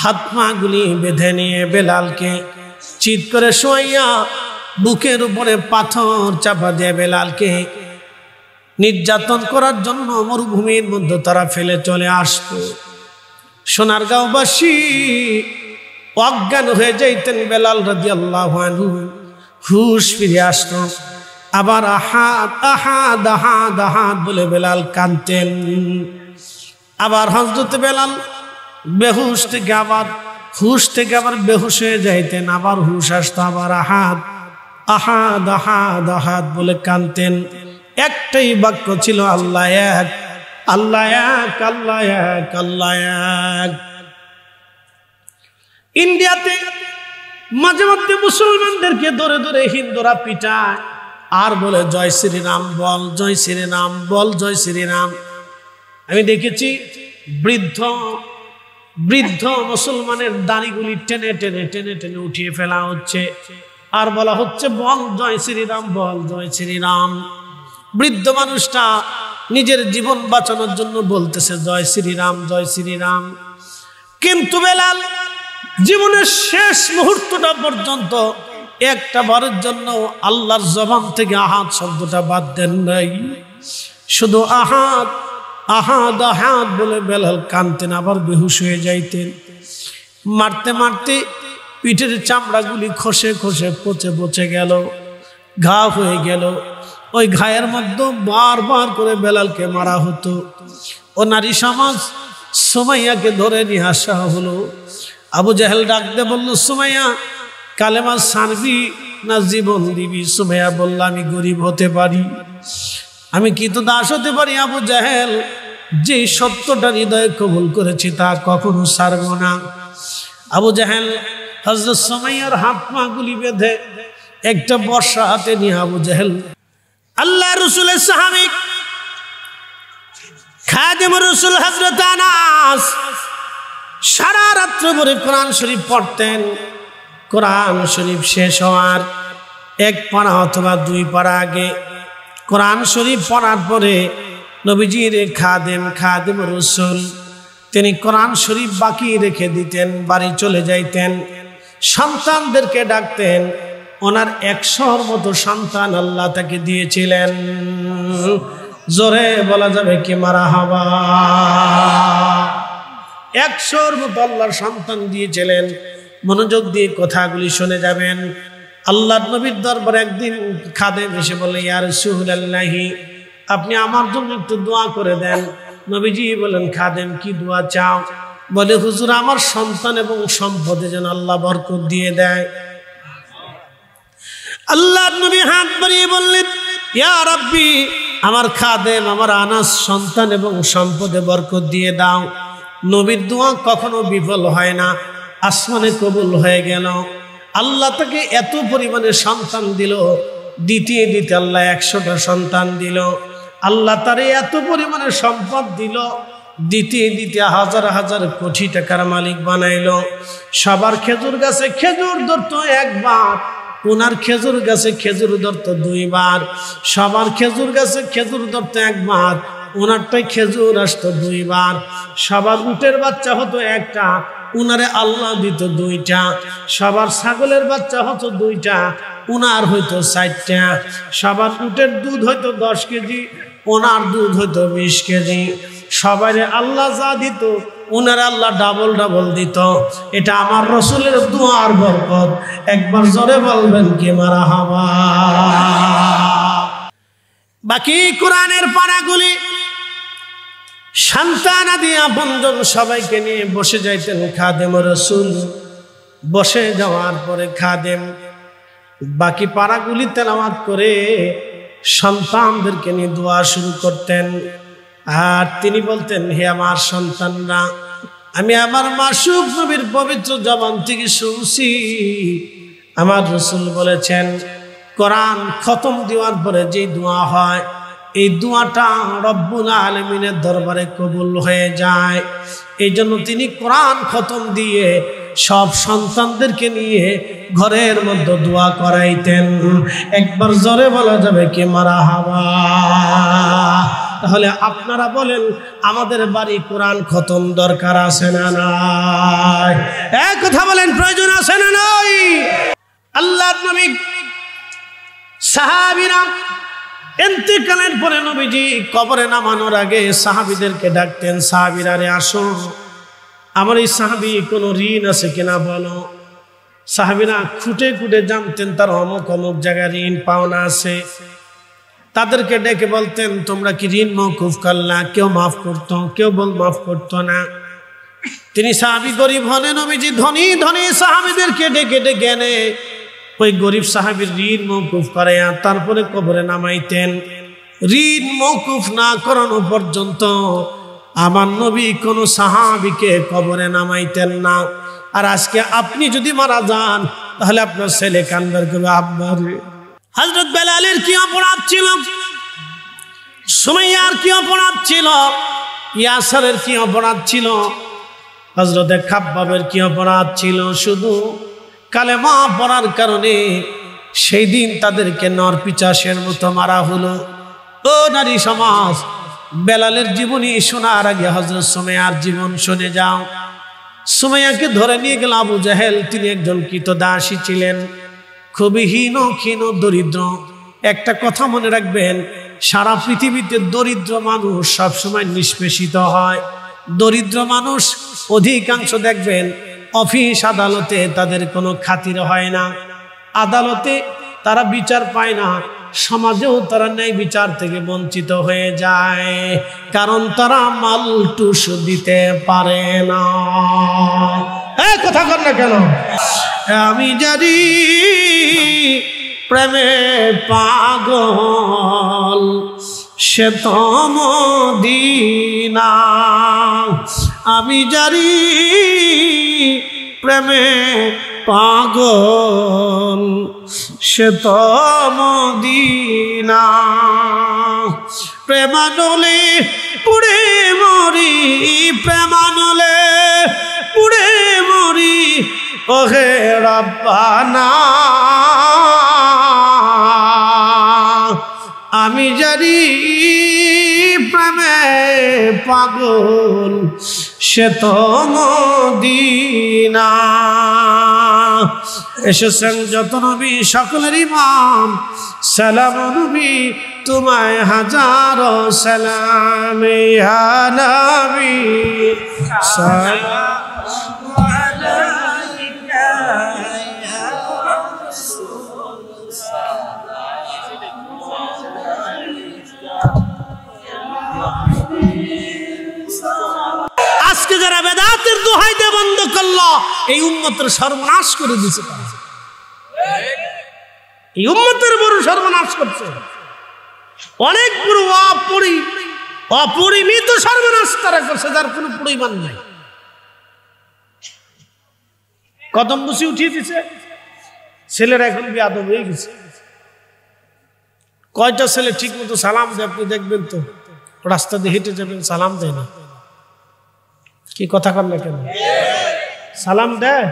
হাত পা গুলি বেঁধে নিয়ে বেলালকে চিৎ করে শোয়াইয়া বুকের উপরে পাথর চাপা দিয়ে বেলালকে নির্যাতন করার জন্য মরুভূমির মধ্যে তারা ফেলে চলে আসতো। সোনারগাঁওবাসী অজ্ঞান হয়ে যাইতেন, বেলাল রাদিয়াল্লাহু আনহু হুশ ফিরে আসতো, আবার আহাদ আহাদ আহাদ আহাদ বলে বেলাল কাঁদতেন। আবার হযরত বেলাল বেহুশ থেকে আবার হুশ থেকে আবার বেহুশ হয়ে যাইতেন, আবার হুশ আসতো, আবার আহাদ আহাদ আহাদ আহাদ বলে কাঁদতেন। একটাই বাক্য ছিল, আল্লাহ এক, আল্লাহ এক, আল্লাহ এক, আল্লাহ এক। ইন্ডিয়াতে মাঝে মধ্যে মুসলমানদেরকে ধরে ধরে হিন্দুরা পিটায় আর বলে জয় শ্রীরাম বল, জয় শ্রীরাম বল, জয় শ্রীরাম। আমি দেখেছি বৃদ্ধ বৃদ্ধ মুসলমানের দাড়িগুলি টেনে টেনে টেনে টেনে উঠিয়ে ফেলা হচ্ছে আর বলা হচ্ছে বল জয় শ্রীরাম, বল জয় শ্রীরাম। বৃদ্ধ মানুষটা নিজের জীবন বাঁচানোর জন্য বলতেছে জয় শ্রীরাম, জয় শ্রীরাম। কিন্তু বেলাল জীবনের শেষ মুহূর্তটা পর্যন্ত একটা বারের জন্য আল্লাহর জবান থেকে আহাদ শব্দটা বাদ দেন নাই। শুধু আহাদ আহাদ আহাদ বলে বেলাল কাঁদতেন, আবার বেহুশ হয়ে যাইতেন। মারতে মারতে পিঠের চামড়াগুলি খসে খসে পচে পচে গেল, ঘা হয়ে গেল। ওই ঘায়ের মধ্যে বারবার করে বেলালকে মারা হতো। ও নারী সমাজ সুমাইয়াকে ধরে নিয়ে আসা হলো। আবু জাহেল ডাকতে বলল, সুমাইয়া কালেমা ছাড়বি না জীবন দিবি? সুমাইয়া বলল, আমি গরিব হতে পারি, আমি কিন্তু দাস হতে পারি। আবু জাহেল যে সত্যটা হৃদয়ে কবুল করেছি তা কখনো ছাড়ব না। আবু জাহেল হযরত সুমাইয়ার হাত পা গুলি বেঁধে একটা বর্ষা হাতে নিয়ে আবু জাহেল আল্লাহ রসুলের সাহাবী খাদেম রসুল হযরত আনাস সারা রাত্র ভরে কোরআন শরীফ পড়তেন। কোরআন শরীফ শেষ হওয়ার এক পারা অথবা দুই পারা আগে কোরআন শরীফ পড়ার পরে নবীজির খাদেম রসুল তিনি কোরআন শরীফ বাকি রেখে দিতেন, বাড়ি চলে যাইতেন। সন্তানদেরকে ডাকতেন। ওনার 100-র মতো সন্তান আল্লাহ তাকে দিয়েছিলেন। জোরে বলা যাবে কি মারহাবা? 100-র মতো আল্লাহর সন্তান দিয়েছিলেন। মনোযোগ দিয়ে কথাগুলি শুনে যাবেন। আল্লাহর নবীর দরবারে একদিন খাদেম এসে বলে, ইয়া রাসূলুল্লাহ, আপনি আমার জন্য একটু দোয়া করে দেন। নবীজি বলেন, খাদেম কি দোয়া চাও? বলে, হুজুর আমার সন্তান এবং সম্পদে যেন আল্লাহ বরকত দিয়ে দেয়। আল্লাহর নবী হাত বাড়িয়ে বললেন, ইয়া রাব্বি, আমার খাদেম আমার আনাস সন্তান এবং সম্পদে বরকত দিয়ে দাও। নবীর দোয়া কখনো বিফল হয় না, আসমানে কবুল হয়ে গেল। আল্লাহ তাকে এত পরিমাণে সন্তান দিল, দিতে দিতে আল্লাহ 100টা সন্তান দিল। আল্লাহ তারে এত পরিমাণে সম্পদ দিল, দিতে দিতে হাজার হাজার কোটি টাকার মালিক বানাইলো। সবার খেজুর গাছে খেজুর ধরতো একবার, ওনার খেজুর গাছে খেজুর ধরতো 2 বার। সবার খেজুর গাছে খেজুর ধরতো একবার, ওনারটাই খেজুর আসতো 2 বার। সবার উটের বাচ্চা হতো একটা, উনারে আল্লাহ দিত 2টা। সবার ছাগলের বাচ্চা হতো 2টা, উনার হইতো 4টা। সবার উটের দুধ হইতো 10 কেজি, ওনার দুধ হইতো 20 কেজি। সবাইরে আল্লাহ যা দিত উনার আল্লাহ ডাবল ডাবল দিত। এটা আমার রসুলের দুয়ার বরকত। একবার জোরে বলবেন কি মারহাবা? বাকি কোরআনের পারাগুলি সন্তানাদি আপনজন সবাইকে নিয়ে বসে যাইতেন খাদেম রসুল। বসে যাওয়ার পরে খাদেম বাকি পারাগুলি তেলাওয়াত করে সন্তানদেরকে নিয়ে দোয়া শুরু করতেন। আর তিনি বলতেন, হে আমার সন্তানরা, আমি আমার মাসুক নবীর পবিত্র জবান থেকে শুনছি, আমার রসুল বলেছেন কোরআন খতম দেওয়ার পরে যে দোয়া হয়, এই দোয়াটা রব্বুল আলামিনের দরবারে কবুল হয়ে যায়। এই জন্য তিনি কোরআন খতম দিয়ে সব সন্তানদেরকে নিয়ে ঘরের মধ্যে দোয়া করাইতেন। একবার জোরে বলা যাবে কি মারহাবা? তাহলে আপনারা বলেন, আমাদের বাড়ি কোরআন খতম দরকার আছে না নাই? এক কথা বলেন, প্রয়োজন আছে না নাই? নবী সাহাবীরা ইন্তেকালের পরে নবীজি কবরে নামানোর আগে সাহাবীদেরকে ডাকতেন, সাহাবীরা রে আসো, আমার এই সাহাবী কোনো ঋণ আছে কিনা বলো। সাহাবীরা খুঁটে খুঁটে জানতেন তার অমুক অমুক জায়গায় ঋণ পাওনা আছে। তাদেরকে ডেকে বলতেন তোমরা কি ঋণ মওকুফ করলা? কেউ মাফ করতো, কেউ মাফ করতো না। তিনি সাহাবী গরিব হলে নবীজি ধনী ধনী সাহাবীদেরকে ডেকে ডেকে এনে ওই গরিব সাহাবীর ঋণ মওকুফ করাইয়া তারপরে কবরে নামাইতেন। ঋণ মওকুফ না করানো পর্যন্ত আমার নবী কোনো সাহাবীকে কবরে নামাইতেন না। আর আজকে আপনি যদি মারা যান তাহলে আপনার ছেলে কান্দার করবে আব্বা রে। হযরত বেলালের কি অপরাধ ছিল, সুমাইয়ার কি অপরাধ ছিল, ইয়াসারের কি অপরাধ ছিল, হযরতে খাব্বাবের কি অপরাধ ছিল? শুধু কালেমা পড়ার কারণে সেই দিন তাদেরকে নরপিচাসের মতো মারা হলো। ও নারী সমাজ, বেলালের জীবনী শোনার আগে হযরত সুমাইয়ার জীবন শুনে যাও। সুমাইয়াকে ধরে নিয়ে গেল আবু জাহেল। তিনি একজন কৃতদাসী ছিলেন, খুবই হীন ক্ষীণ দরিদ্র। একটা কথা মনে রাখবেন, সারা পৃথিবীতে দরিদ্র মানুষ সবসময় নিষ্পেষিত হয়। দরিদ্র মানুষ অধিকাংশ দেখবেন অফিস আদালতে তাদের কোনো খাতির হয় না, আদালতে তারা বিচার পায় না, সমাজেও তারা ন্যায় বিচার থেকে বঞ্চিত হয়ে যায়, কারণ তারা মালটুস দিতে পারে না। কথা কর না কেন? আমি জানি প্রেমে পাগল সে তো মদিনা, আমি জানি প্রেমে পাগল সে তো মদিনা। প্রেমানলে পুড়ে মরি, প্রেমানলে পুড়ে মরি, ওহে রব্বানা। আমি জানি প্রেমে পাগল সে তো মদিনা। এসেছেন যত নবী সকলের ইমাম, সালাম নবী তোমায় হাজারো সালাম, ইয়া নবী সালাম। আজকে যারা বেদাতের দোহাই দিয়ে বন্ধ করলো, এই উম্মতের সর্বনাশ করে দিয়েছে। এই উম্মতের বড় সর্বনাশ করছে, অনেক বড় অপরিমিত সর্বনাশ তারা করছে, যার কোনো পরিমাণ নাই। কদম বসি উঠিয়ে দিছে, ছেলেরা এখন বেয়াদব হয়ে গেছে। কয়টা ছেলে ঠিক মতো সালাম দেয় আপনি দেখবেন তো, রাস্তা দিয়ে হেঁটে যাবেন সালাম দেয় না। কি কথা কর না কেন? সালাম দেয়?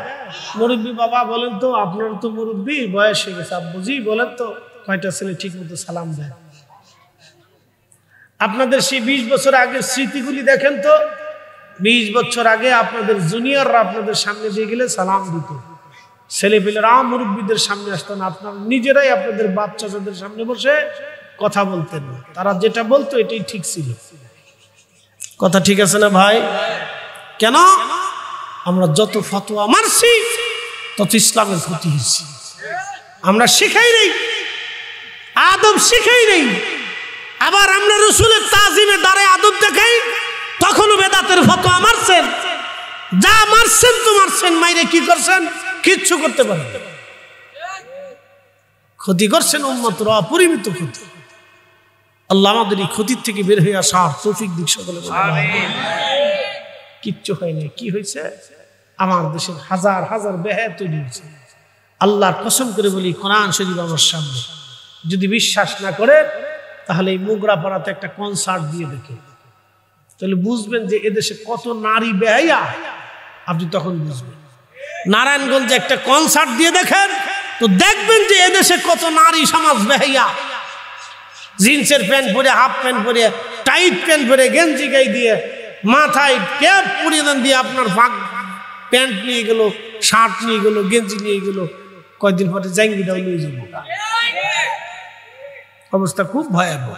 মুরব্বী বাবা বলেন তো, আপনার তো মুরব্বী বয়স হয়ে গেছে, আব্বুজি বলেন তো কয়টা ছেলে ঠিক মতো সালাম দেয়? আপনাদের সেই 20 বছর আগের স্মৃতিগুলি দেখেন তো। 20 বছর আগে আপনাদের জুনিয়ররা আপনাদের সামনে দিয়ে গেলে সালাম দিত, ছেলেপেলেরা মুরব্বীদের সামনে আসতো না, আপনারা নিজেরাই আপনাদের বাচ্চাদের সামনে বসে কথা বলতেন না। তারা যেটা বলতো এটাই ঠিক ছিল। কথা ঠিক আছে না ভাই? কেন? আমরা যত ফতোয়া মারছি তত ইসলামের ক্ষতি হয়েছে। আমরা শিখাই নেই, আদব শিখাই নেই। আবার আমরা রসুলের তাজিমে দাঁড়ায় আদব দেখাই, তখনও বেদাতের ফতোয়া মারছেন। যা মারছেন তো মারছেন, মাইরে কি করছেন? কিচ্ছু করতে পারেন, ক্ষতি করছেন উম্মতের অপরিমিত ক্ষতি। আল্লাহ আমাদের এই ক্ষতির থেকে বের হয়ে আসার তৌফিক দিক সকলে বলে আমিন। কিচ্ছু হয়নি। কি হয়েছে? আমার দেশের হাজার হাজার বেহায়া তৈরি হয়েছে। আল্লাহর কসম করে বলি, কোরআন শরীফ আমার সামনে, যদি বিশ্বাস না করে তাহলে এই মোগরাপাড়াতে একটা কনসার্ট দিয়ে দেখে, তাহলে বুঝবেন যে এদেশে কত নারী বেহায়া। আপনি তখন বুঝবেন। নারায়ণগঞ্জে একটা কনসার্ট দিয়ে দেখেন তো দেখবেন যে এদেশে কত নারী সমাজ বেহায়া। জিন্সের প্যান্ট পরে, হাফ প্যান্ট পরে, টাইট প্যান্ট পরে, গেঞ্জি গাই দিয়ে, মাথায় ক্যাপ পরিয়ে দেন দিয়ে আপনার ফাঁক প্যান্ট নিয়ে গেল, শার্ট নিয়ে গেল, গেঞ্জি নিয়ে গেল, কয়দিন পরে জাঙ্গিটাও নিয়ে যাবো। অবস্থা খুব ভয়াবহ,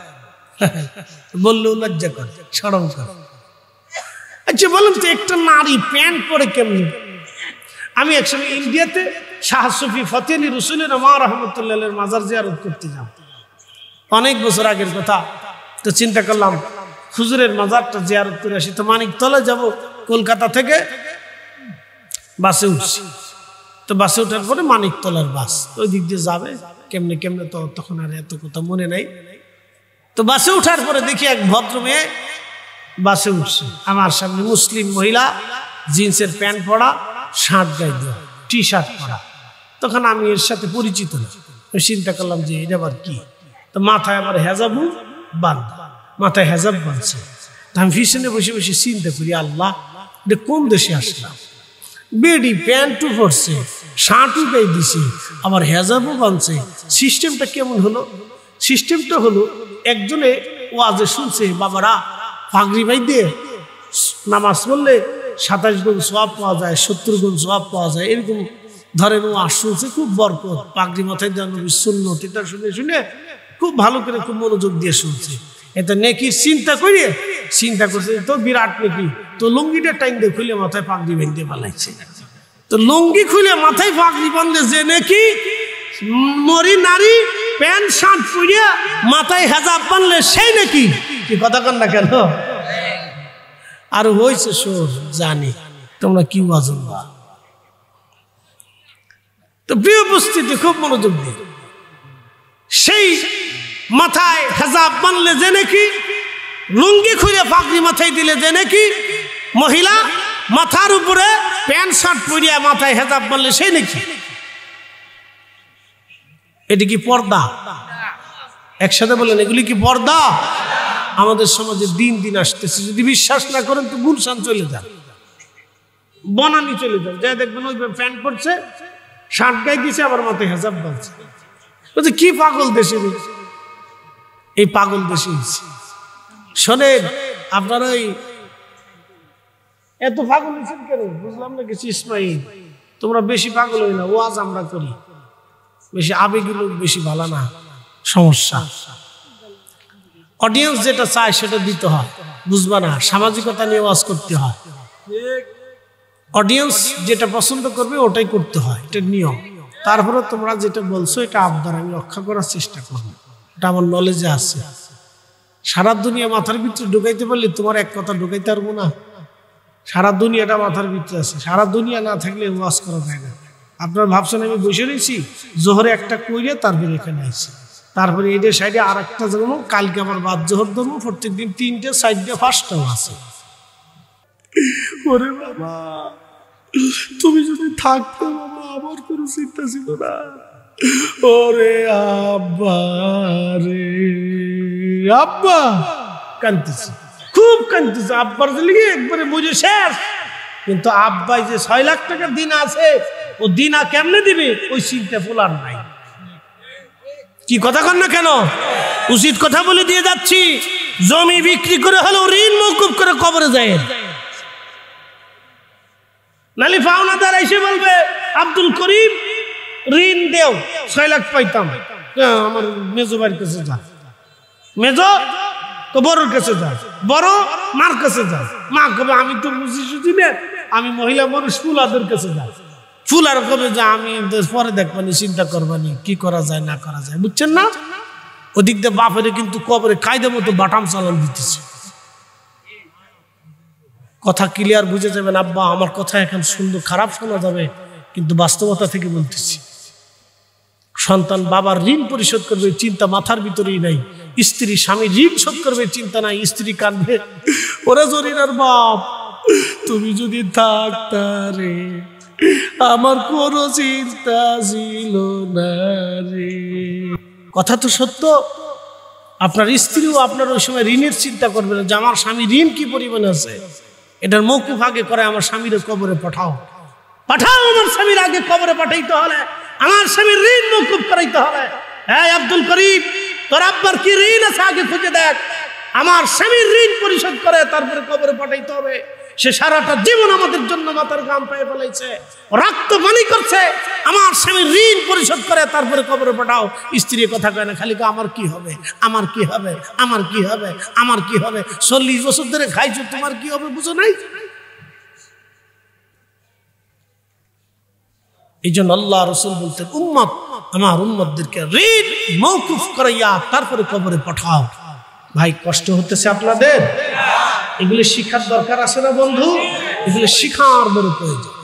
বললেও লজ্জা করে, শরম করে। আচ্ছা বলুন তো, একটা নারী প্যান্ট পরে কেমনি? আমি একসময় ইন্ডিয়াতে শাহ সুফি ফতেহ আলী রসুলের মা রহমতুল্লাহের মাজার জিয়ারত করতে যাব, অনেক বছর আগের কথা। তো চিন্তা করলাম হুজুরের মাজারটা জিয়ারত করে আসি। তো মানিকতলা যাব, কলকাতা থেকে বাসে উঠছি। তো বাসে ওঠার পরে মানিকতলার বাস ওই দিক দিয়ে যাবে, কেমনে কেমনে তো তখন আর এত কথা মনে নাই। তো বাসে উঠার পরে দেখি এক ভদ্র মেয়ে বাসে উঠছে আমার সামনে, মুসলিম মহিলা, জিন্সের প্যান্ট পরা, শার্ট গায়ে দেওয়া, টি শার্ট পরা। তখন আমি এর সাথে পরিচিত না, চিন্তা করলাম যে এটা আবার কি। তো মাথায় আবার হেজাবু বাঁধা, মাথায় হেজাব বাঁধছে। আমি পিছনে বসে বসে চিন্তা করি, আল্লাহ এটা কোন দেশে আসলাম? বেডি প্যান্টও পরছে, শার্টও গায়ে দিছে, আবার হেজাবও বাঁধছে। সিস্টেমটা কেমন হলো? সিস্টেমটা হলো একজনে ওয়াজে শুনছে, বাবারা পাগড়ি বাই দিয়ে নামাজ পড়লে 27 গুণ সওয়াব পাওয়া যায়, 70 গুণ সওয়াব পাওয়া যায়, এরকম ধরেন ওয়াজ শুনছে, খুব বরকত। পাগড়ি মাথায় দেওয়া নবীর সুন্নত, এটা শুনে শুনে খুব ভালো করে, খুব মনোযোগ দিয়ে শুনছে। এটা নেকি চিন্তা করছে তো বিরাট নেকি। তো লুঙ্গিটা টাইম দিয়ে খুলে মাথায় পাগড়ি বেঁধে পালাইছে। তো লুঙ্গি খুলে মাথায় পাগড়ি বাঁধলে যে নাকি মরি নারী প্যান্ট শার্ট পরিয়া মাথায় হেজাব বাঁধলে সেই নাকি। কি কথা কন না কেন? আর হয়েছে সোর জানি, তোমরা কি বাজবা। তো প্রিয় উপস্থিতি, খুব মনোযোগ দিয়ে, সেই মাথায় হেজাব বাঁধলে যে নাকি, লুঙ্গি খুলে পাগড়ি মাথায় দিলে যে নাকি, মহিলা মাথার উপরে প্যান্ট শার্ট পরিয়া মাথায় হেজাব বাঁধলে সেই নাকি। এটি কি পর্দা? একসাথে বলেন, এগুলি কি পর্দা? আমাদের সমাজে দিন দিন আসতেছে। যদি বিশ্বাস না করেন তো গুলশান চলে যান, বনানী চলে যান, যাই দেখবেন ওই প্যান্ট পরছে, শার্ট গায়ে দিছে, আবার মাথায় হেজাব বাঁধছে। বলছে কি পাগল দেশে, এই পাগল দেশে। শোনেন, আপনারা ওই এত পাগল হয়েছেন কেন বুঝলাম না কিছু। ইসমাইল, তোমরা বেশি পাগল হই না, ওয়াজ আমরা করি, বেশি আবেগী লোক বেশি ভালো না, সমস্যা। অডিয়েন্স যেটা চায় সেটা দিতে হয়, বুঝবা না, সামাজিকতা নিয়ে ওয়াজ করতে হয়। অডিয়েন্স যেটা পছন্দ করবে ওটাই করতে হয়, এটা নিয়ম। তারপরে তোমরা যেটা বলছো এটা আবদার আমি রক্ষা করার চেষ্টা করবো, এটা আমার নলেজে আছে। সারা দুনিয়া মাথার ভিতরে ঢুকাইতে পারলে তোমার এক কথা ঢুকাইতে পারবো না। সারা দুনিয়াটা মাথার ভিতরে আছে, সারা দুনিয়া না থাকলে ওয়াজ করা যায় না। আপনারা ভাবছেন আমি বসে রয়েছি, জোহরে একটা কইরে তারপরে এখানে আইছি, তারপরে এদের সাইডে আর একটা ধরবো, কালকে আবার বাদ জোহর ধরবো, প্রত্যেকদিন 3টে 4টে 5টাও আছে। ওরে বাবা, তুমি যদি থাকতে বাবা, আমার কোনো চিন্তা ছিল না। ওরে আব্বা রে, আব্বা কাঁদতেছে, খুব কাঁদতেছে। আব্বার লিগে একবারে বুঝে শেষ। কিন্তু আব্বাই যে 6 লাখ টাকার দিন আছে, ও দিনা কেমনে দিবে ওই চিন্তা ফুলার নাই। কি কথা কন না কেন? উচিত কথা বলে দিয়ে যাচ্ছি। জমি বিক্রি করে হলেও ঋণ মওকুফ করে কবরে যায়, নালি পাওনাদার এসে বলবে আব্দুল করিম ঋণ দেও, 6 লাখ পাইতাম, আমার মেজো বাড়ির কাছে যা, মেজো তো বড়োর কাছে যা, বড় মার কাছে যা, মা কবে আমি তো বুঝি সুঝি না, আমি মহিলা মানুষ, ফুলাদের কাছে যা, ফুলার কবে যা, আমি পরে দেখবানি, চিন্তা করবানি কি করা যায় না করা যায়, বুঝছেন না? ওদিক দিয়ে বাপেরে কিন্তু কবরে কায়দা মতো বাটাম চালান দিতেছে। কথা ক্লিয়ার বুঝে যাবেন। আব্বা আমার কথা এখন সুন্দর খারাপ শোনা যাবে, কিন্তু বাস্তবতা থেকে বলতেছি। সন্তান বাবার ঋণ পরিশোধ করবে চিন্তা মাথার ভিতরেই নাই, স্ত্রী স্বামী ঋণ শোধ করবে চিন্তা নাই, স্ত্রী কাঁদবে, ওরে জরিনার বাপ তুমি যদি থাকতারে আমার কোনো চিন্তা ছিল না রে। কথা তো সত্য। আপনার স্ত্রীও আপনার ওই সময় ঋণের চিন্তা করবে না যে আমার স্বামী ঋণ কি পরিমাণ আছে, এটার মওকুফ আগে করে আমার স্বামীর কবরে পাঠাও, পাঠাও, আমার স্বামীর আগে কবরে পাঠাইতে হলে আমার স্বামীর ঋণ মওকুফ করাইতে হবে। হ্যাঁ আব্দুল করিম, তোর আব্বার কি ঋণ আছে আগে খুঁজে দেখ, আমার স্বামীর ঋণ পরিশোধ করে তারপরে কবরে পাঠাইতে হবে। সে সারাটা জীবন আমাদের জন্য মাথার ঘাম পায়ে ফেলাইছে, রক্ত পানি করছে, আমার স্বামীর ঋণ পরিশোধ করে তারপরে কবরে পাঠাও। স্ত্রী কথা কয় না, খালি আমার কি হবে, আমার কি হবে, আমার কি হবে, আমার কি হবে। 40 বছর ধরে খাইছো, তোমার কি হবে বুঝো নাই? এই জন্য আল্লাহ রাসূল বলতেন, উম্মত, আমার উম্মতদেরকে ঋণ মওকুফ করাইয়া তারপরে কবরে পাঠাও। ভাই কষ্ট হতেছে আপনাদের? এগুলো শিখার দরকার আছে না বন্ধু? এগুলো শিখার বড় প্রয়োজন।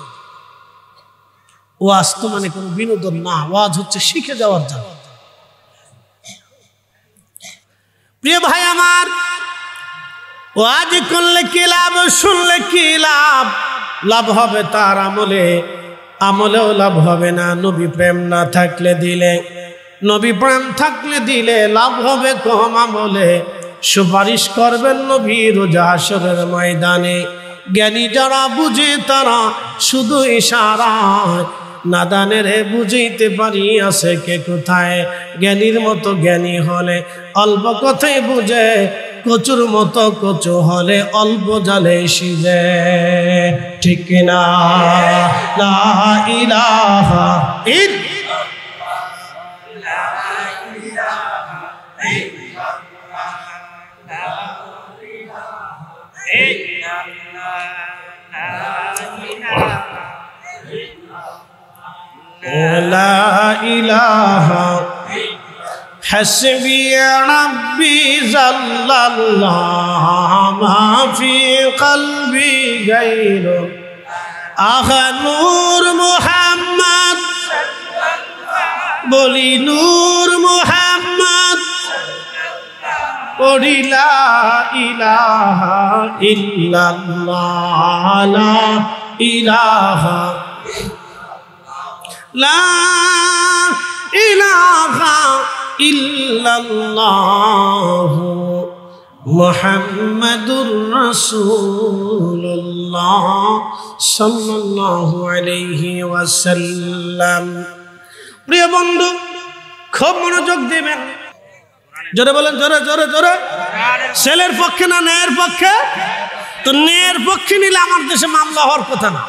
ওয়াজ তো মানে কোনো বিনোদন না, ওয়াজ হচ্ছে শিখে যাওয়ার জন্য। প্রিয় ভাই আমার, ওয়াজ করলে কি লাভ, শুনলে কি লাভ? লাভ হবে তার আমলে, আমলেও লাভ হবে না নবী প্রেম না থাকলে দিলে। নবী প্রেম থাকলে দিলে লাভ হবে কম আমলে। সুপারিশ করবেন নবী রোজ হাশরের ময়দানে। জ্ঞানী যারা বুঝে তারা শুধু ইশারায়, নাদানের বুঝাইতে পারি আছে কে কোথায়। জ্ঞানীর মতো জ্ঞানী হলে অল্প কথাই বুঝে, কচুর মতো কচু হলে অল্প জালে সিজে। ঠিক না? লা ইলাহা লা ইলাহা হাসবি রাব্বি জাল্লাল্লাহ মা ফি কলবি গায়রু। আহা নূর মুহাম্মদ, বলি নূর মুহাম্মদ, পড়ি লা ইলাহা ইল্লাল্লাহ, লা ইলাহা, লা ইলাহা ইল্লাল্লাহ মুহাম্মাদুর রাসূলুল্লাহ সাল্লাল্লাহু আলাইহি ওয়াসাল্লাম। প্রিয় বন্ধু, খুব মনোযোগ দিবেন। জোরে বলেন, জোরে জোরে জোরে। ছেলের পক্ষে না ন্যায়ের পক্ষে? তো ন্যায়ের পক্ষে নিলে আমার দেশে মামলা হওয়ার কথা না।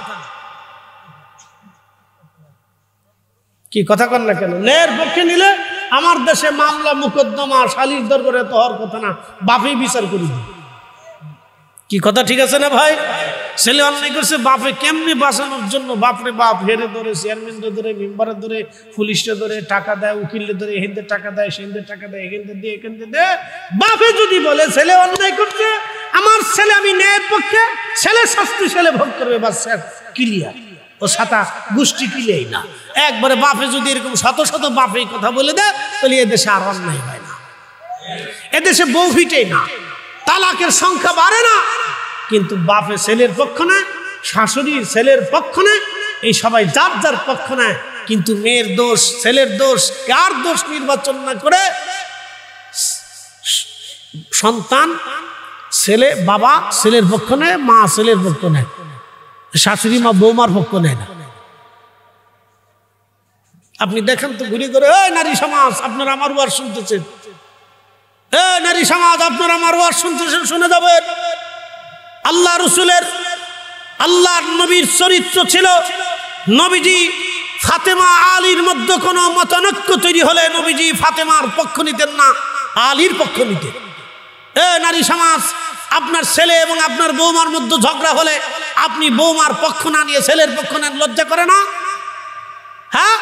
কি কথা কন না কেন? ন্যায়ের পক্ষে নিলে আমার দেশে মামলা মোকদ্দমা সালিশ দরবারে তো হওয়ার কথা না, বাপেই বিচার করি। কি কথা ঠিক আছে না ভাই? ছেলে অন্যায় করছে, বাপে কেমনি বাঁচানোর জন্য বাপরে বাপ হেরে ধরে, চেয়ারম্যানরে ধরে, মেম্বারে ধরে, পুলিশে ধরে, টাকা দেয়, উকিলে ধরে, এখানে টাকা দেয়, সেখানে টাকা দেয়, এখানে দিয়ে এখানে দে। বাপে যদি বলে ছেলে অন্যায় করছে, আমার ছেলে, আমি ন্যায়ের পক্ষে, ছেলে শাস্তি ছেলে ভোগ করবে, বাস ক্লিয়ার। ও সাতা গোষ্ঠী কিলেই না। একবারে বাপে যদি এরকম শত শত বাপে কথা বলে দেয়, তাহলে এদেশে আর অন্যায় হয় না, এদেশে বউ ফিটে না, তালাকের সংখ্যা বাড়ে না। কিন্তু বাপে ছেলের পক্ষ নেয়, শাশুড়ির ছেলের পক্ষ নেয়, এই সবাই যার যার পক্ষ নেয়। কিন্তু মেয়ের দোষ, ছেলের দোষ, কার দোষ নির্বাচন না করে সন্তান, ছেলে, বাবা ছেলের পক্ষ নেয়, মা ছেলের পক্ষ নেয়, শাশুড়ি মা বৌমার পক্ষ নেয় না। আপনি দেখেন তো ঘুরে ঘুরে, নারী সমাজ আপনারা আমার ওয়াজ শুনতেছেন, নারী সমাজ আপনারা আমার ওয়াজ শুনতেছেন, শুনে যাবেন। আল্লাহ রসুলের, আল্লাহর নবীর চরিত্র ছিল, নবীজি ফাতেমা আলীর মধ্যে কোনো মতানৈক্য তৈরি হলে নবীজি ফাতেমার পক্ষ নিতেন না, আলীর পক্ষ নিতেন। নারী সমাজ, আপনার ছেলে এবং আপনার বৌমার মধ্যে ঝগড়া হলে আপনি বৌমার পক্ষ না নিয়ে ছেলের পক্ষ নেন, লজ্জা করে না? হ্যাঁ,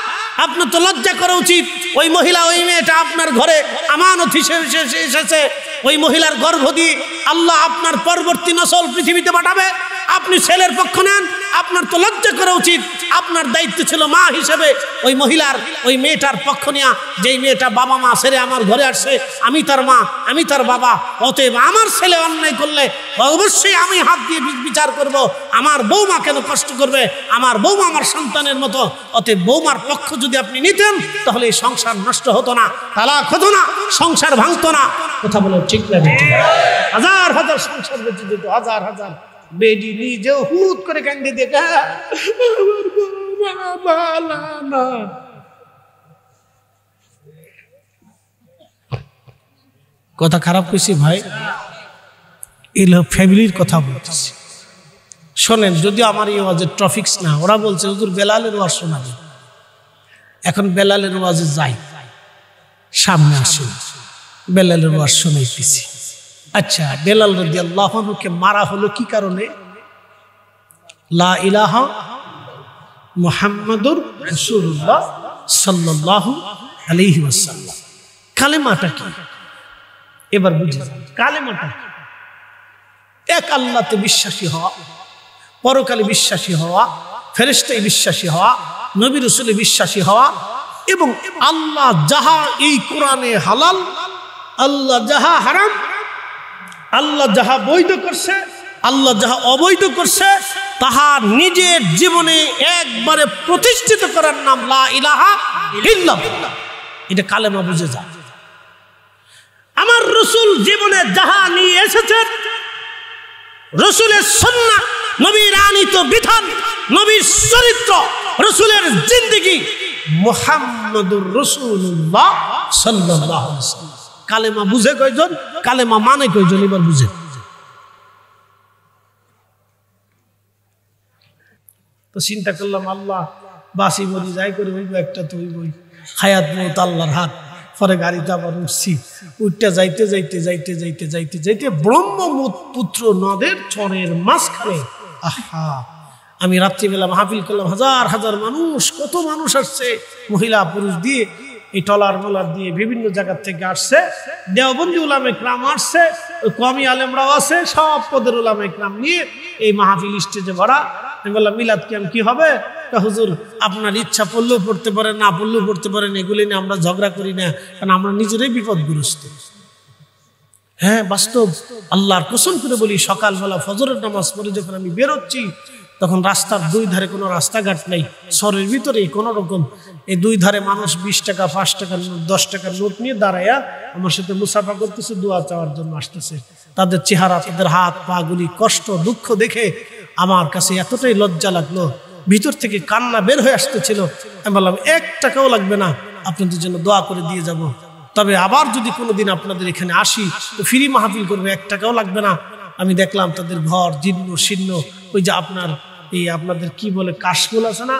আপনার তো লজ্জা করা উচিত। ওই মহিলা, ওই মেয়েটা আপনার ঘরে আমানত হিসেবে এসেছে, ওই মহিলার গর্ভ দিয়ে আল্লাহ আপনার পরবর্তী নসল পৃথিবীতে পাঠাবে, আপনি ছেলের পক্ষ নেন, আপনার তো লজ্জা করা উচিত। আপনার দায়িত্ব ছিল মা হিসেবে ওই মহিলার, ওই মেয়েটার পক্ষ নেওয়া। যেই মেয়েটা বাবা মা ছেড়ে আমার ঘরে আসছে, আমি তার মা, আমি তার বাবা, অতএব আমার ছেলে অন্যায় করলে অবশ্যই আমি হাত দিয়ে বিচার করব। আমার বৌমা কেন কষ্ট করবে? আমার বৌমা আমার সন্তানের মতো। অতএব বৌমার পক্ষ যদি আপনি নিতেন, তাহলে এই সংসার নষ্ট হতো না, তালাক হতো না, সংসার ভাঙতো না। কথা বলো ঠিক না? হাজার হাজার সংসার বেঁচে যেত, হাজার হাজার বেডি নিজেও হুট করে কান্দে দেখা। কথা খারাপ কইছি ভাই, এলো ফ্যামিলির কথা বলতেছি। শোনেন, যদি আমার এই ওয়াজের টপিকস না, ওরা বলছে হুজুর বেলালের ওয়াজ শোনাবে, এখন বেলালের ওয়াজে যাই, সামনে আসুন, বেলালের ওয়াজ শুনাইতেছি। আচ্ছা, বেলাল রাদিয়াল্লাহু আনহুকে মারা হলো কি কারণে? লা ইলাহা মুহাম্মাদুর রাসূলুল্লাহ সাল্লাল্লাহু আলাইহি ওয়াসাল্লাম। কালেমাটা কি? এবার বুঝে যান কালেমাটা কি। এক আল্লাহতে বিশ্বাসী হওয়া, পরকালে বিশ্বাসী হওয়া, ফেরেশতায় বিশ্বাসী হওয়া, নবী রাসূলে বিশ্বাসী হওয়া, এবং আল্লাহ যাহা এই কোরআনে হালাল, আল্লাহ যাহা হারাম, আল্লাহ যাহা বৈধ করছে, আল্লাহ যাহা অবৈধ করছে, তাহা নিজের জীবনে একবারে প্রতিষ্ঠিত করার নাম লা ইলাহা ইল্লাল্লাহ। এটা কালেমা বুঝে যায়। আমার রাসূল জীবনে যাহা নিয়ে এসেছেন, রাসূলের সুন্নাহ, নবীর আনিত বিধান, নবীর চরিত্র, রাসূলের জিন্দেগি, মুহাম্মাদুর রাসূলুল্লাহ সাল্লাল্লাহু আলাইহি ওয়াসাল্লাম। কালেমা বুঝে কয়জন? কালেমা মানে কয়জন? এবার বুঝে। তো চিন্তা করলাম, আল্লাহ বাসি মরি যাই করে হইব, একটা তো হইবই, হায়াত মউত আল্লাহর হাত। পরে গাড়িতে আবার উঠছি, উঠতে যাইতে যাইতে যাইতে যাইতে যাইতে যাইতে ব্রহ্মপুত্র নদের চরের মাঝখানে, আহা, আমি রাত্রিবেলা মাহফিল করলাম, হাজার হাজার মানুষ, কত মানুষ আসছে, মহিলা পুরুষ দিয়ে, এই টলার মোলার দিয়ে বিভিন্ন জায়গা থেকে আসছে। দেওবন্দি উলামা ইকরাম আসছে, কওমি আলেমরাও আছে, সব পদের উলামা ইকরাম নিয়ে এই মাহফিল স্টেজে ভরা। আমি বললাম, মিলাদ কিয়াম কি হবে? হুজুর, আপনার ইচ্ছা পড়লেও পড়তে পারেন, না পড়লেও পড়তে পারেন, এগুলি নিয়ে আমরা ঝগড়া করি না, কারণ আমরা নিজেরাই বিপদগ্রস্ত। হ্যাঁ, বাস্তব। আল্লাহর কসম করে বলি, সকালবেলা ফজরের নামাজ পড়ে যখন আমি বেরোচ্ছি, তখন রাস্তার দুই ধারে কোনো রাস্তাঘাট নেই, শহরের ভিতরেই কোনো রকম এই দুই ধারে মানুষ 20 টাকা, 5 টাকার নোট, 10 টাকার নোট নিয়ে দাঁড়াইয়া আমার সাথে মুসাফা করতেছে, দোয়া চাওয়ার জন্য আসতেছে। তাদের চেহারা, তাদের হাত পা গুলি, কষ্ট দুঃখ দেখে আমার কাছে এতটাই লজ্জা লাগলো, ভিতর থেকে কান্না বের হয়ে আসতেছিল। আমি বললাম, 1 টাকাও লাগবে না, আপনাদের জন্য দোয়া করে দিয়ে যাব। তবে আবার যদি কোনোদিন আপনাদের এখানে আসি তো ফ্রি মাহফিল করবে, 1 টাকাও লাগবে না। আমি দেখলাম তাদের ঘর জীর্ণ শীর্ণ, ওই যে আপনাদের কি বলে কাশফুল আছে না,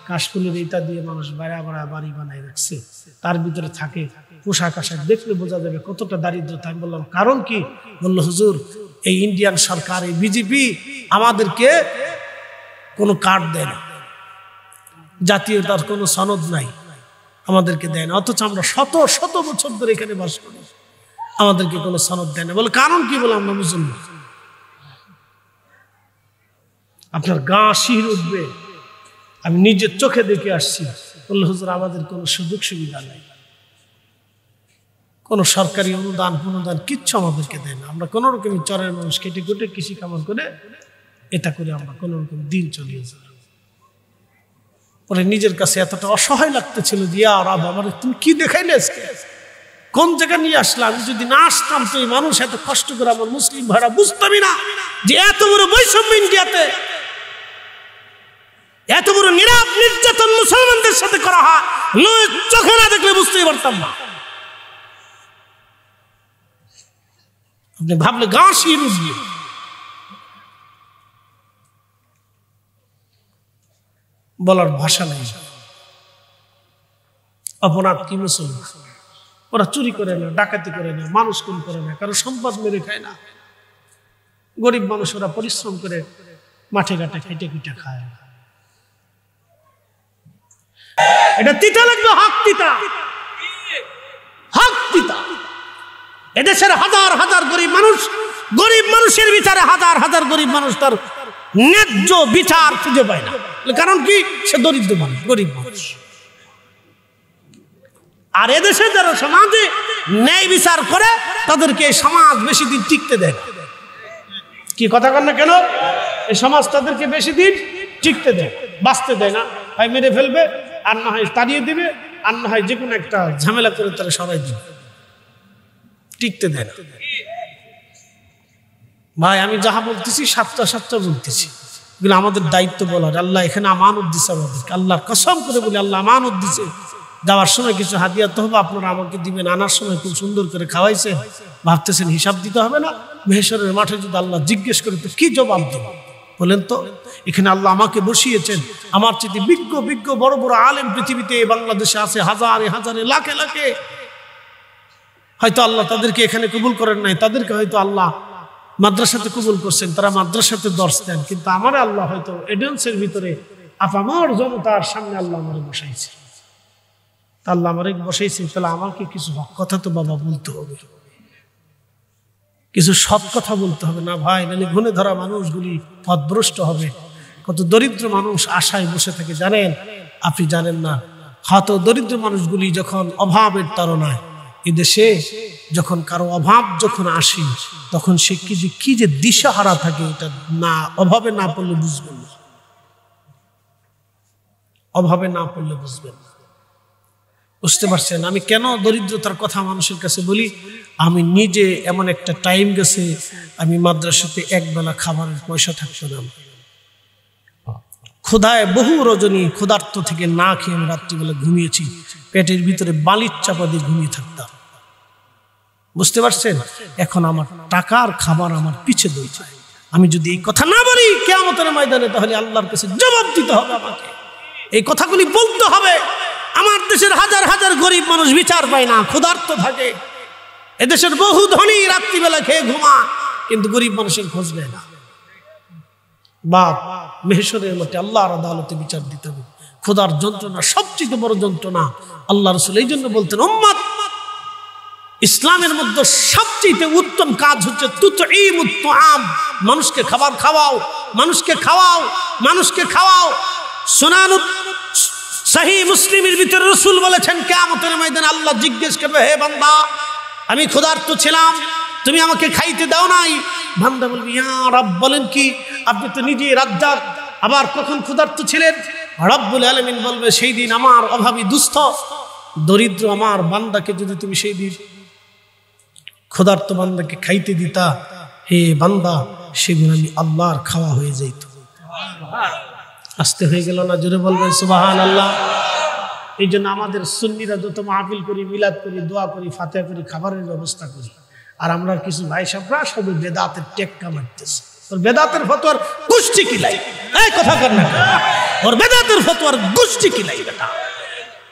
কাশফুলের এইটা দিয়ে মানুষ বাড়ি বানায় রাখছে, তার ভিতরে থাকে। পোশাক আশাক দেখলে বোঝা যাবে কতটা দারিদ্রতা। আমি বললাম, কারণ কি? বললো, হুজুর, এই ইন্ডিয়ান সরকার, এই বিজেপি আমাদেরকে কোনো কার্ড দেয় না, জাতীয়তার কোনো সনদ নাই, আমাদেরকে দেয় না, অথচ আমরা শত শত বছর ধরে এখানে বাস করি, আমাদেরকে কোনো সনদ দেয় না। বলে, কারণ কি? বলে, আমরা মুসলমান। আপনার গা শিহরে উঠবে, আমি নিজের চোখে দেখে আসছি। বললো, হুজুর, আমাদের কোনো সুযোগ সুবিধা নাই, কোনো সরকারি অনুদান কিচ্ছু আমাদেরকে দেয় না, আমরা কোনো রকম চরের মানুষ, কেটে কুটে কৃষি কামড় করে এটা করে আমরা কোনো রকম দিন চলিয়ে যাই। পরে নিজের কাছে এতটা অসহায় লাগতেছিল, দিয়া রাব, আমার তুমি কি দেখাইলে, কোন জায়গা নিয়ে আসলাম? আমি যদি না আসতাম তো এই মানুষ এত কষ্ট করে, আমার মুসলিম ভাইরা বুঝতামই না যে এত বড় বৈষম্য ইন্ডিয়াতে, এত বড় নীরব নির্যাতন মুসলমানদের সাথে করা হয়, চোখে না দেখলে বুঝতেই পারতাম না। আপনি ভাবলে গা শিহরে উঠবে। বলার ভাষা নেই। অপরাধ কি মুসলমান? ওরা চুরি করে না, ডাকাতি করে না, মানুষ খুন করে না, কারো সম্পদ মেরে খায় না। গরিব মানুষ, ওরা পরিশ্রম করে মাঠে ঘাটে খেটে খুটে খায়। এটা তিতা লাগবে, হক তিতা, হক তিতা। এদেশের হাজার হাজার গরিব মানুষের বিচারে হাজার হাজার গরিব মানুষ তার ন্যায্য বিচার খুঁজে পায় না। কারণ কি? সে দরিদ্র মানুষ, গরিব মানুষ। আর এদেশে যারা সমাজে ন্যায় বিচার করে, তাদেরকে সমাজ বেশি দিন টিকতে দেয় না। কি কথা কন না কেন? এই সমাজ তাদেরকে বেশি দিন টিকতে দেয়, বাঁচতে দেয় না। হয় মেরে ফেলবে, আর না হয় তাড়িয়ে দিবে, আর না হয় যে কোনো একটা ঝামেলা করে তারা সরাই দিবে, টিকতে দেয় না। ভাই, আমি যাহা বলতেছি সাতটা বলতেছি, এগুলো আমাদের দায়িত্ব বলার। আল্লাহ এখানে আমানত দিছে আমাদেরকে, আল্লাহর কসম করে বলি, আল্লাহ আমানত দিছে। যাওয়ার সময় কিছু হাদিয়া তো হবে, আপনারা আমাকে দিবেন। আনার সময় খুব সুন্দর করে খাওয়াইছে, ভাবতেছেন হিসাব দিতে হবে না? মেহেশরের মাঠে যদি আল্লাহ জিজ্ঞেস করে তো কি জবাব দেব? বলেন তো, এখানে আল্লাহ আমাকে বসিয়েছেন, আমার চেয়ে বিজ্ঞ বিজ্ঞ বড় বড় আলেম পৃথিবীতে বাংলাদেশে আছে হাজারে হাজারে লাখে লাখে। হয়তো আল্লাহ তাদেরকে এখানে কবুল করেন নাই, তাদেরকে হয়তো আল্লাহ মাদ্রাসাতে কবুল করছেন, তারা মাদ্রাসাতে দর্শ দেন, কিন্তু আমার আল্লাহ হয়তো এডেন্সের ভিতরে আপামর জনতার সামনে আল্লাহ আমার বসাইছে। আল্লাহ আমার বসাইছে, তাহলে আমাকে কিছু হক কথা তো বাবা বলতে হবে, কিছু সৎ কথা বলতে হবে না ভাই, নাহলে ঘুণে ধরা মানুষগুলি পথভ্রষ্ট হবে। কত দরিদ্র মানুষ আশায় বসে থাকে জানেন, আপনি জানেন না। হয়তো দরিদ্র মানুষগুলি যখন অভাবের তাড়নায়, এদেশে যখন কারো অভাব যখন আসে তখন সে কি যে দিশাহারা থাকে, এটা না অভাবে না পড়লে বুঝবেন না, অভাবে না পড়লে বুঝবেন না। বুঝতে পারছেন আমি কেন দরিদ্রতার কথা মানুষের কাছে বলি? আমি নিজে এমন একটা টাইম গেছে, আমি মাদ্রাসাতে একবেলা খাবারের পয়সা থাকতো না, ক্ষুধায় বহু রজনী ক্ষুধার্ত থেকে না খেয়ে আমি রাত্রিবেলা ঘুমিয়েছি, পেটের ভিতরে বালির চাপা দিয়ে ঘুমিয়ে থাকতাম। বুঝতে পারছেন? এখন আমার টাকার খাবার আমার পিছে দইছে। আমি যদি এই কথা না বলি কিয়ামতের ময়দানে, তাহলে আল্লাহর কাছে জবাব দিতে হবে আমাকে, এই কথাগুলি বলতে হবে। আমার দেশের হাজার হাজার গরিব মানুষ বিচার পায় না, ক্ষুধার্ত থাকে। এদেশের বহু ধনী রাত্রিবেলা খেয়ে ঘুমা, কিন্তু গরিব মানুষের খোঁজ নেয় না। বাপ মেহশরের মধ্যে আল্লাহর আদালতে বিচার দিতে হবে। ক্ষুধার যন্ত্রণা সবচেয়ে বড় যন্ত্রণা। আল্লাহ রাসূল এই জন্য বলতেন, উম্মত ইসলামের মধ্যে সবচেয়ে উত্তম কাজ হচ্ছে তুতঈমুত তুআম, মানুষকে খাবার খাওয়াও, মানুষকে খাওয়াও, মানুষকে খাওয়াও। সুনানুত সহিহ মুসলিমের ভিতরে রাসূল বলেছেন, কিয়ামতের ময়দানে আল্লাহ জিজ্ঞেস করবে, হে বান্দা আমি ক্ষুধার্ত ছিলাম, তুমি আমাকে খাইতে দাও নাই। বান্দা বলবে, ইয়া রব, বলেন কি? আপনি তো নিজে রাজ্জাক, আবার কখন ক্ষুধার্ত ছিলেন? রব্বুল আলামিন বলবে, সেই দিন আমার অভাবী দুস্থ দরিদ্র আমার বান্দাকে যদি তুমি সেই দিন ক্ষুধার্ত বান্দাকে খাইতে দিতা, হে বান্দা, সেদিন আমি আল্লাহর খাওয়া হয়ে যাইত। আসতে হয়ে গেল না? জোরে বলবেন সুবহানাল্লাহ। এই জন্য আমাদের সুন্নিরা যত মাহফিল করি, মিলাদ করি, দোয়া করি, ফাতিহা করি, খাবারের ব্যবস্থা করি, আর আমরা কিছু ভাই সাহেবরা সব বেদাতের টেক্কা মারতেছে। ওর বেদাতের ফতোয়ার গোষ্ঠী কিলাই, এই কথা কর না, ওর বেদাতের ফতোয়ার গোষ্ঠী কিলাই। বেটা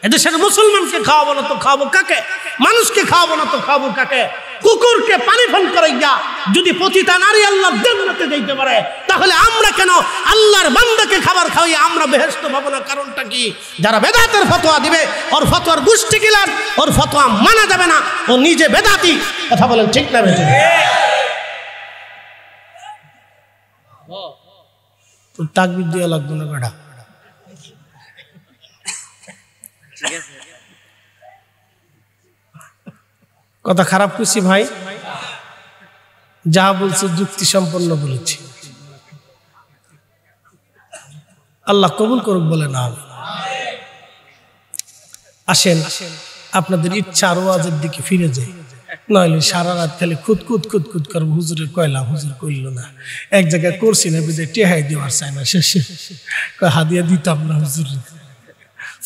এদেশের মুসলমানকে খাওয়াবো না তো খাওয়াবো কাকে? মানুষকে খাওয়াবো না তো খাওয়াবো কাকে? কুকুরকে পানি পান করাইয়া যদি পতিতা নারী আল্লাহর জান্নাতে যাইতে পারে, তাহলে আমরা কেন আল্লাহর বান্দাকে খাবার খাওয়াই আমরা বেহেশত পাবো না? কারণটা কি? যারা বেদাতের ফতোয়া দিবে, ওর ফতোয়ার গোষ্ঠী কিলার, ওর ফতোয়া মানা যাবে না, ও নিজে বেদাতি। কথা বলেন ঠিক না বেঠিক? তো তাকবীর দেওয়া লাগবে না বেটা। কথা খারাপ করছি ভাই? যা বলছি যুক্তি সম্পন্ন বলেছি, আল্লাহ কবুল করুক বলে না। আসেন আপনাদের ইচ্ছা আর ওয়াজের দিকে ফিরে যাই, নইলে সারা রাত খালি খুদকুদ খুদকুদ করবো। হুজুরের কয়লা, হুজুর কইল না, এক জায়গায় করছি না বিদে টেহাই দেওয়ার চাই না, শেষে হাদিয়া দিতাম না হুজুর,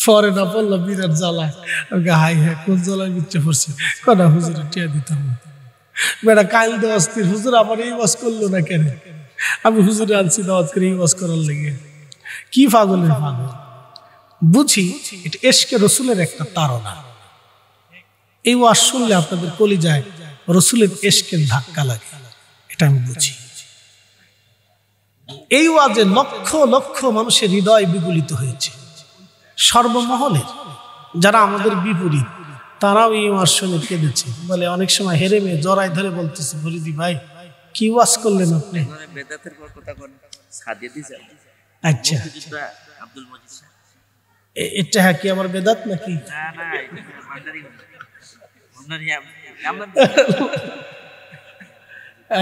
পরে না বললো বিরাট জ্বালা। হাই হ্যাঁ কোন জ্বালার ভিতরে পড়ছে, কনা হুজুরের টেহা দিতাম না। বেটা কাইল দেওয়া অস্থির, হুজুর আমার এই ওয়াজ করলো না কেন? আমি হুজুরে আনছি দাওয়াত করে এই ওয়াজ করার লেগে। কি পাগলের পাগল বুঝি, এটা এশকে রসুলের একটা তাড়না। এই ওয়াজ শুনলে আপনাদের কলিজায় রসুলের এশকের ধাক্কা লাগে, এটা আমি বুঝি। এই ওয়াজে লক্ষ লক্ষ মানুষের হৃদয় বিগলিত হয়েছে, সর্বমহলের যারা আমাদের বিপরীত তারাও এই ওয়াজ শুনে কেঁদেছে। বলে অনেক সময় হেরে মেয়ে জড়াই ধরে বলতেছে, ফরিদি ভাই কি ওয়াজ করলেন আপনি? আচ্ছা এটা কি আমার বেদাত নাকি?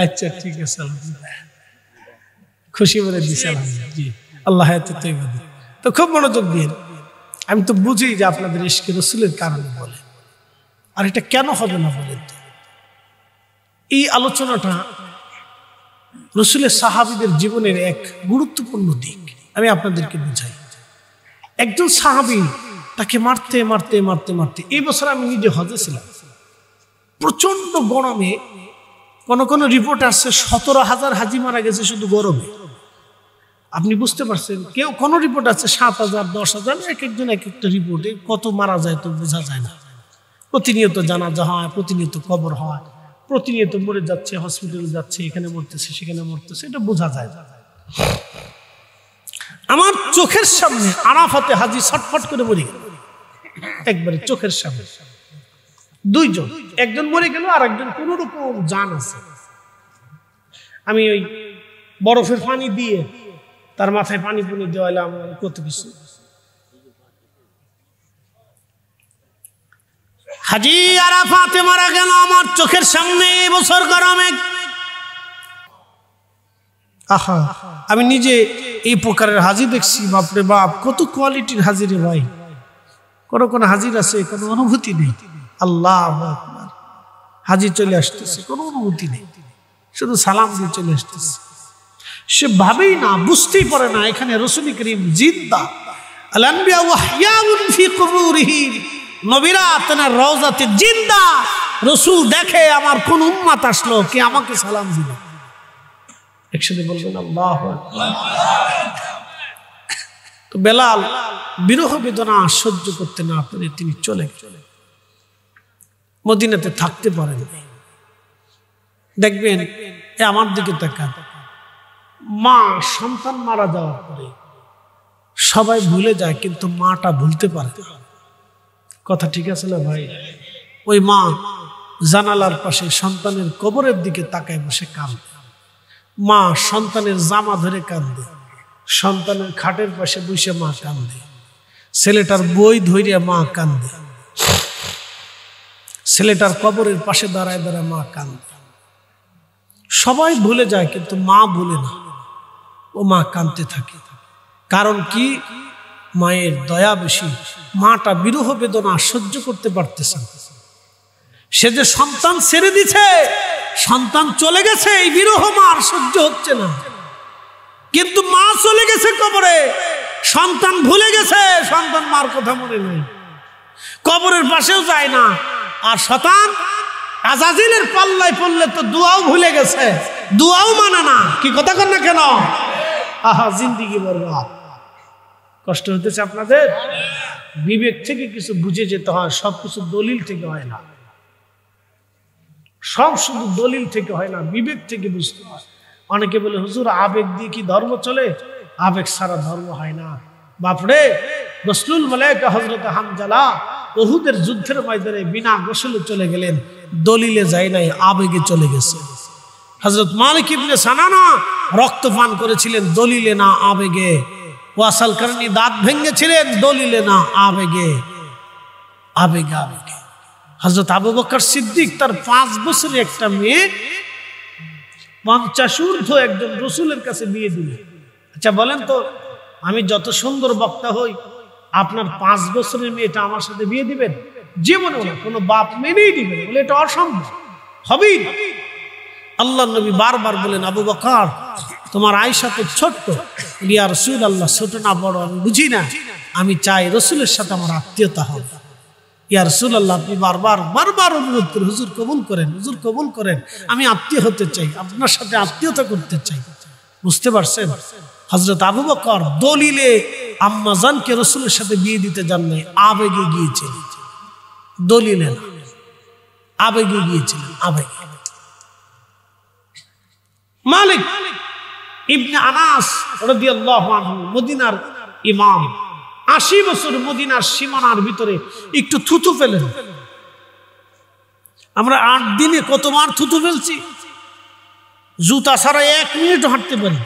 আচ্ছা ঠিক আছে, খুশি বলে দিছে জি, আল্লাহ তো খুব মনোযোগ দিয়ে। আমি তো বুঝি যে আপনাদের ইশকে রাসূলের কারণে বলে, আর এটা কেন হবে না বলেন তো? এই আলোচনাটা রাসূলের সাহাবীদের জীবনের এক গুরুত্বপূর্ণ দিক আমি আপনাদেরকে বুঝাই। একজন সাহাবী তাকে মারতে মারতে মারতে মারতে, এই বছর আমি নিজে হজে ছিলাম, প্রচন্ড গরমে, কোন কোন রিপোর্ট আসছে 17,000 হাজি মারা গেছে শুধু গরমে। আপনি বুঝতে পারছেন, কেউ কোন রিপোর্ট আছে 7,000 10,000, এক একজন এক একটা রিপোর্টে কত মারা যায় তো বোঝা যায় না। প্রতিনিয়ত জানাজা হয়, প্রতিনিয়ত কবর হয়, প্রতিনিয়ত মরে যাচ্ছে, হসপিটালে যাচ্ছে, এখানে মরতেছে সেখানে মরতেছে, এটা বোঝা যায়। আমার চোখের সামনে আরাফাতে হাজী ছটফট করে মরে গেল, একবারে চোখের সামনে। দুইজন, একজন মরে গেল আর একজন কোন রকম জান আছে। আমি ওই বরফের পানি দিয়ে তার মাথায় পানি পুনি দেওয়ালাম, কত কিছু। হাজী আরাফাতে মারা গেল আমার চোখের সামনে বছর গরমে। আহা, আমি নিজে এই প্রকারের হাজী দেখছি, বাপরে বাপ, কত কোয়ালিটির হাজী রে ভাই। কোন হাজির আছে কোনো অনুভূতি নেই, আল্লাহু আকবার, হাজী চলে আসতেছে, কোনো অনুভূতি নেই, শুধু সালাম দিয়ে চলে আসতেছে। সে ভাবেই না, বুঝতেই পারে না এখানে রাসূল করিম জিন্দা। আল আনবিয়া ওয়াহইয়াউন ফি কুবুরিহিম, নবীরা তার রওজাতে জিন্দা। রাসূল দেখে আমার কোন উম্মত আসলো, কে আমাকে সালাম দিল। একসাথে বলবেন আল্লাহু আকবার। তো বেলাল বিরহ বেদনা সহ্য করতে না পেরে তিনি চলে গেলেন, মদিনাতে থাকতে পারেন। দেখবেন আমার দিকে তাকান, মা সন্তান মারা যাওয়ার পরে সবাই ভুলে যায়, কিন্তু মাটা ভুলতে পারে না। কথা ঠিক আছে না ভাই? ওই মা জানালার পাশে সন্তানের কবরের দিকে তাকায় বসে কাঁদে, মা সন্তানের জামা ধরে কাঁদে, সন্তানের খাটের পাশে বসে মা কাঁদে, ছেলেটার বই ধরিয়া মা কাঁদে, ছেলেটার কবরের পাশে দাঁড়ায় দাঁড়ায় মা কাঁদে। সবাই ভুলে যায়, কিন্তু মা ভুলে না, ও মা কাঁদতে থাকে। কারণ কি? মায়ের দয়া বেশি। মাটা বিরহ বেদনা সহ্য করতে পারতেছে না। সে যে সন্তান ছেড়ে দিছে, সন্তান চলে গেছে, এই বিরহ মার সহ্য হচ্ছে না। কিন্তু মা চলে গেছে কবরে, সন্তান ভুলে গেছে, সন্তান মার কথা মনে নেই, কবরের পাশেও যায় না। আর শতান আজাজিলের পাল্লায় পড়লে তো দোয়াও ভুলে গেছে, দোয়াও মানে না। কি কথা কন না কেন? আহা, জিন্দিগি বরবাদ। কষ্ট হতেছে আপনাদের? বিবেক থেকে কিছু বুঝে যেতে হয়, সবকিছু দলিল থেকে হয় না, সব শুধু দলিল থেকে হয় না, বিবেক থেকে বুঝতে হয়। অনেকে বলে হুজুর আবেগ দিয়ে কি ধর্ম চলে? আবেগ ছাড়া ধর্ম হয় না। বাপরে, গোসলুল মালায়েকা হযরত হামজালা উহুদের যুদ্ধের ময়দানে বিনা গোসলে চলে গেলেন, দলিলে যায় নাই, আবেগে চলে গেছে। হযরত মালিক ইবনে সানানা রক্ত পান করেছিলেন, দলিলে না আবেগে। ওয়াসাল কারণী দাঁত ভেঙেছিলেন, দলিলে না আবেগে, আবেগে আবেগে। হযরত আবু বকর সিদ্দিক তার 5 বছরের একটা মেয়ে 50 ঊর্ধ্ব একজন রাসূলের কাছে বিয়ে দিলেন। আচ্ছা বলেন তো, আমি যত সুন্দর বক্তা হই, আপনার 5 বছরের মেয়েটা আমার সাথে বিয়ে দিবেন? জীবনেও না, কোনো বাপ মেনেই দিবেন? বলে এটা অসম্ভব, হবেই না। আল্লাহ নবী বারবার বলেন, আবু বকর তোমার আয়েশা তো ছোট্ট। ইয়া রাসূলুল্লাহ, ছোট না বড় আমি বুঝি না, আমি চাই রাসূলের সাথে আমার আত্মীয়তা হবে। ইয়া রাসূলুল্লাহ, আপনি বারবার বারবার অনুরোধ করেন, হুজুর কবুল করেন, হুজুর কবুল করেন, আমি আত্মীয় হতে চাই, আপনার সাথে আত্মীয়তা করতে চাই। বুঝতে পারছেন? হযরত আবু বকর দলিলে আম্মা জানকে রাসূলের সাথে বিয়ে দিতে যান নাই, আবেগে গিয়েছিলেন, দলিলে না, আবেগে গিয়েছিলেন, আবেগে। মালিক ইবনে আনাস রাদিয়াল্লাহু আনহু মদিনার ইমাম, 80 বছর মদিনার সীমানার ভিতরে একটু থুতু ফেলেন। আমরা 8 দিনে কতবার থুতু ফেলছি, জুতা ছাড়া 1 মিনিট হাঁটতে পারি।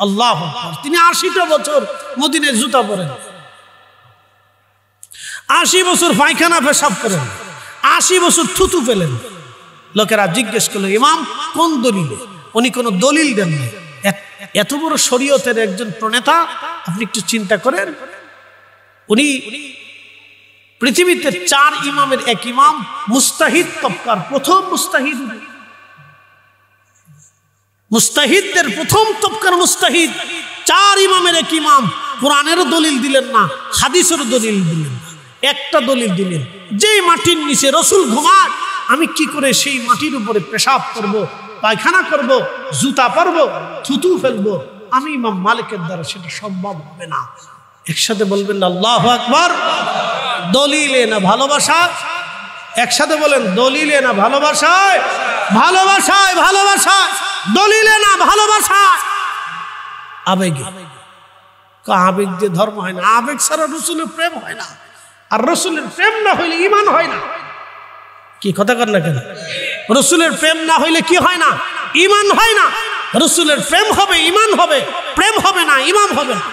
আল্লাহু আকবার। তিনি 80টা বছর মদিনায় জুতা পরেন, 80 বছর পায়খানা পেশাব করেন, 80 বছর থুতু ফেলেন। লোকেরা জিজ্ঞেস করলো, ইমাম কোন দলিলে? উনি কোনো দলিল দেন না। এত বড় শরীয়তের একজন প্রণেতা, আপনি একটু চিন্তা করেন। উনি পৃথিবীতে 4 ইমামের এক ইমাম, মুস্তাহিদ তবকার প্রথম মুস্তাহিদ, মুস্তাহিদদের প্রথম তবকার মুস্তাহিদ, 4 ইমামের এক ইমাম। কোরআনেরও দলিল দিলেন না, হাদিসেরও দলিল দিলেন না, একটা দলিল দিলেন, যেই মাটির নিচে রাসূল ঘুমায়, আমি কি করে সেই মাটির উপরে পেশাব করব, পায়খানা করব, জুতা পরব, থুতু ফেলবো? আমি ইমাম মালিকের দ্বারা সেটা সম্ভব হবে না। একসাথে বলবেন আল্লাহু আকবার। দলিলে না ভালোবাসা? একসাথে বলেন দলিলে না ভালোবাসায়? ভালোবাসায়, ভালোবাসায়, দলিলে না ভালোবাসায়, আবেগে। আবেগ দিয়ে ধর্ম হয় না, আবেগ ছাড়া রসুলের প্রেম হয় না, আর রসুলের প্রেম না হইলে ঈমান হয় না। কি কথা কর না কেন? রসুলের প্রেম না হইলে কি হয় না? ঈমান হয় না। রসুলের প্রেম হবে, ঈমান হবে, প্রেম হবে না, ঈমান হবে না।